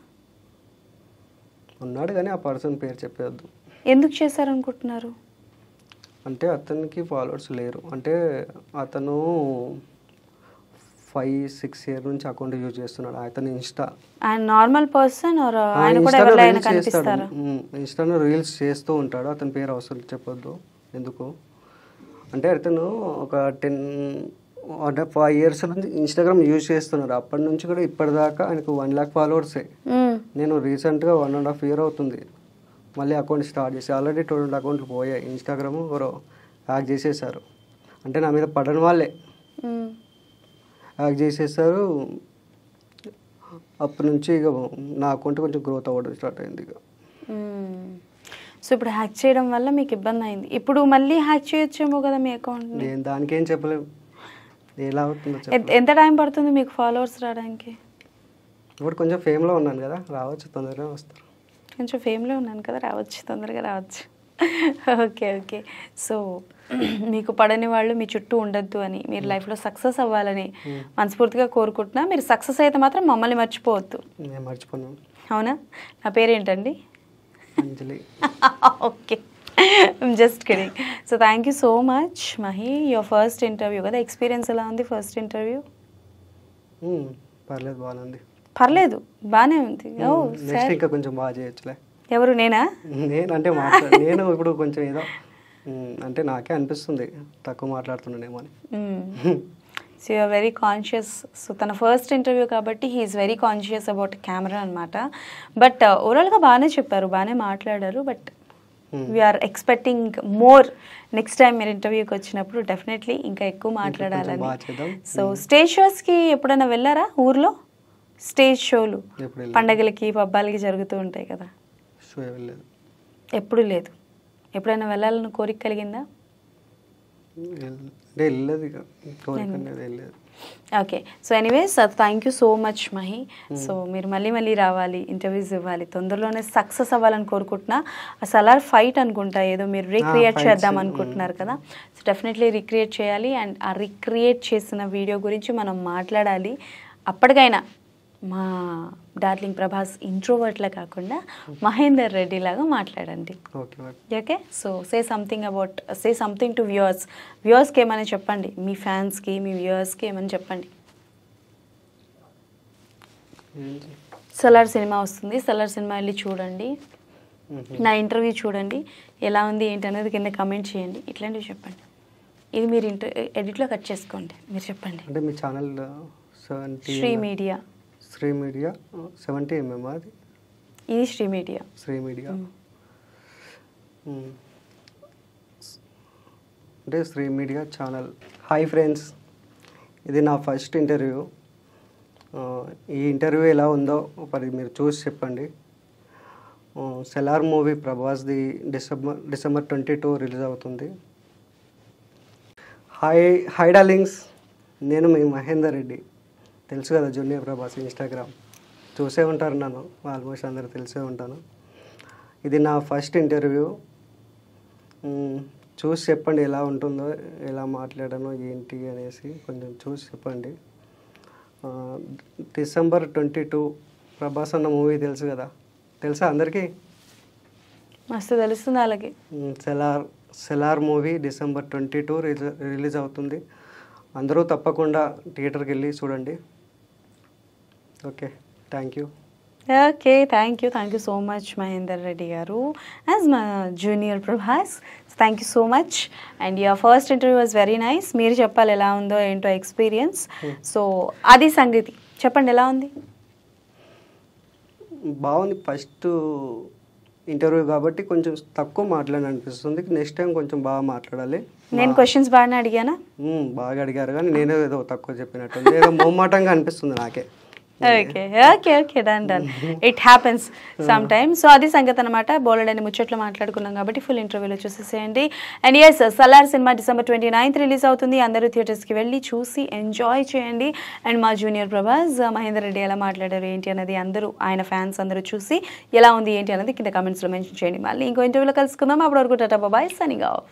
ఉన్నాడు కానీ ఆ పర్సన్ పేరు చెప్పేద్దు. ఎందుకు చేశారనుకుంటున్నారు? అంటే అతనికి ఫాలోవర్స్ లేరు. అంటే అతను 5-6 years నుంచి అకౌంట్ యూజ్ చేస్తున్నాడు. అతను ఇన్స్టా. ఆయన నార్మల్ పర్సన్ ఆర్ ఆయన కూడా ఎవరైనా కనిపిస్తారా? ఇన్స్టాలో రీల్స్ చేస్తూ ఉంటాడు. అతని పేరు అవసరం చెప్పొద్దు ఎందుకు అంటే అతను ఒక 5 years నుంచి ఇన్స్టాగ్రామ్ యూజ్ చేస్తున్నాడు. అప్పటి నుంచి కూడా ఇప్పటిదాకా ఆయనకు 1 lakh ఫాలోవర్సే. నేను రీసెంట్గా 1.5 years అవుతుంది మళ్ళీ అకౌంట్ స్టార్ట్ చేసి. ఆల్రెడీ 2 అకౌంట్లు పోయాయి. ఇన్స్టాగ్రామ్ ఎవరో హ్యాక్ చేసేసారు. అంటే నా మీద పడని వాళ్ళే హ్యాక్ చేసేసారు. అప్పటి నుంచి ఇక నా అకౌంట్ కొంచెం గ్రోత్ అవ్వడం స్టార్ట్ అయింది. ఇక సో ఇప్పుడు హ్యాక్ చేయడం వల్ల మీకు ఇబ్బంది అయింది. ఇప్పుడు మళ్ళీ హ్యాక్ చేయొచ్చేమో కదా మీ అకౌంట్? నేను దానికేం చెప్పలేము, ఎలా అవుతుందో. ఎంత టైం పడుతుంది మీకు ఫాలోవర్స్ రావడానికి? ఇప్పుడు కొంచెం ఫేమ్లో ఉన్నాను కదా, రావచ్చు, తొందరగా వస్తారు. కొంచెం ఫేమ్లో ఉన్నాను కదా, రావచ్చు, తొందరగా రావచ్చు. ఓకే ఓకే, సో మీకు పడని వాళ్ళు మీ చుట్టూ ఉండొద్దు అని, మీరు లైఫ్లో సక్సెస్ అవ్వాలని మనస్ఫూర్తిగా కోరుకుంటున్నా. మీరు సక్సెస్ అయితే మాత్రం మమ్మల్ని మర్చిపోవద్దు. నేను మర్చిపోను. అవునా? నా పేరేంటండి? Anjali. Okay, just kidding. So thank you so much Mahi. Your first interview కదా, ఎక్స్పీరియన్స్ ఎలా ఉంది ఫస్ట్ ఇంటర్వ్యూ? పర్లేదు, బాగానే ఉంది. పర్లేదు, బాగానే ఉంది. నెక్స్ట్ ఇంకా కొంచెం బాగా చేయొచ్చులే. ఎవరు, నేనా? అంటే నేను ఇప్పుడు కొంచెం ఏదో అంటే నాకే అనిపిస్తుంది తక్కువ మాట్లాడుతున్నానేమో అని. So you're very conscious. So తన ఫస్ట్ ఇంటర్వ్యూ కాబట్టి he is very conscious about camera అనమాట. బట్ ఓవరాల్గా బాగానే చెప్పారు, బాగానే మాట్లాడారు. But we are expecting more. Next time మీరు ఇంటర్వ్యూకి వచ్చినప్పుడు డెఫినెట్లీ ఇంకా ఎక్కువ మాట్లాడాలని. సో స్టేజ్ షోస్కి ఎప్పుడైనా వెళ్ళారా? ఊర్లో స్టేజ్ షోలు పండగలకి పబ్బాలకి జరుగుతూ ఉంటాయి కదా. ఎప్పుడు లేదు. ఎప్పుడైనా వెళ్ళాలని కోరిక కలిగిందా? Okay, so anyways thank you so much Mahi. So మీరు మళ్ళీ మళ్ళీ రావాలి, ఇంటర్వ్యూస్ ఇవ్వాలి, తొందరలోనే సక్సెస్ అవ్వాలని కోరుకుంటున్నా. ఆ సలార్ ఫైట్ అనుకుంటా ఏదో మీరు రీక్రియేట్ చేద్దాం అనుకుంటున్నారు కదా, సో డెఫినెట్లీ రీక్రియేట్ చేయాలి. అండ్ ఆ రీక్రియేట్ చేసిన వీడియో గురించి మనం మాట్లాడాలి. అప్పటికైనా మా డార్లింగ్ ప్రభాస్ ఇంట్రోవర్ట్లా కాకుండా మహేందర్ రెడ్డి లాగా మాట్లాడండి. Okay, so say something to వ్యూవర్స్కి ఏమైనా చెప్పండి, మీ ఫ్యాన్స్కి, మీ వ్యూవర్స్కి ఏమైనా చెప్పండి. సలార్ సినిమా వస్తుంది, సలార్ సినిమా వెళ్ళి చూడండి, నా ఇంటర్వ్యూ చూడండి, ఎలా ఉంది ఏంటి అనేది కింద కమెంట్ చేయండి, ఇట్లాంటివి చెప్పండి. ఇది మీరు ఎడిట్లో కట్ చేసుకోండి, మీరు చెప్పండి. అంటే మీ ఛానల్ శ్రీ మీడియా 70 mm అది. ఇది శ్రీ మీడియా. అంటే Sri media channel. Hi friends, ఇది నా ఫస్ట్ ఇంటర్వ్యూ. ఈ ఇంటర్వ్యూ ఎలా ఉందో మరి మీరు చూసి చెప్పండి. సెలార్ మూవీ ప్రభాస్ది డిసెంబర్ 22 రిలీజ్ అవుతుంది. హాయ్ డార్లింగ్స్, నేను మీ మహేందర్ రెడ్డి. తెలుసు కదా, జూనియర్ ప్రభాస్ ఇన్స్టాగ్రామ్ చూసే ఉంటారు, నన్ను ఆల్మోస్ట్ అందరూ తెలిసే ఉంటాను. ఇది నా ఫస్ట్ ఇంటర్వ్యూ. చూసి చెప్పండి ఎలా ఉంటుందో, ఎలా మాట్లాడానో ఏంటి అనేసి కొంచెం చూసి చెప్పండి. డిసెంబర్ 22 ప్రభాస్ అన్న మూవీ తెలుసు కదా, తెలుసా అందరికీ? మస్తు తెలుస్తుంది వాళ్ళకి. సెలార్ మూవీ డిసెంబర్ 22 రిలీజ్ అవుతుంది. అందరూ తప్పకుండా థియేటర్కి వెళ్ళి చూడండి. Okay, thank you. Okay, thank you so much Mahender Reddy గారు యాజ్ మా junior Prabhas. Thank you so much and your first interview was very nice. మీరు చెప్పాలి ఎలా ఉందో ఏంటో ఎక్స్పీరియన్స్. సో అది సంగతి, చెప్పండి ఎలా ఉంది? బాగుంది. ఫస్ట్ ఇంటర్వ్యూ కాబట్టి కొంచెం తక్కువ మాట్లాడాలని అనిపిస్తుంది. నెక్స్ట్ టైం కొంచెం బాగా మాట్లాడాలి. నేను క్వశ్చన్స్ బాగానే అడిగానా? బాగా అడిగారు కానీ నేనే ఏదో తక్కువ చెప్పినట్టు, ఏదో మొహమాటంగా అనిపిస్తుంది నాకే. Okay done it happens some time. So అది సంగతి అనమాట. బోలెడని ముచ్చట్లు మాట్లాడుకున్నాం కాబట్టి ఫుల్ ఇంటర్వ్యూలో చూసేసేయండి. అండ్ ఎస్, సలార్ సినిమా December 29th రిలీజ్ అవుతుంది. అందరూ థియేటర్స్కి వెళ్ళి చూసి ఎంజాయ్ చేయండి. అండ్ మా జూనియర్ ప్రభాస్ మహేందర్ రెడ్డి ఎలా మాట్లాడారు ఏంటి అన్నది అందరూ, ఆయన ఫ్యాన్స్ అందరూ చూసి ఎలా ఉంది ఏంటి అన్నది కింద కామెంట్స్లో మెన్షన్ చేయండి. మళ్ళీ ఇంకో ఇంటర్వ్యూలో కలుసుకుందాం. అప్పటి వరకు టాటా బాయ్, సైనింగ్ ఆఫ్.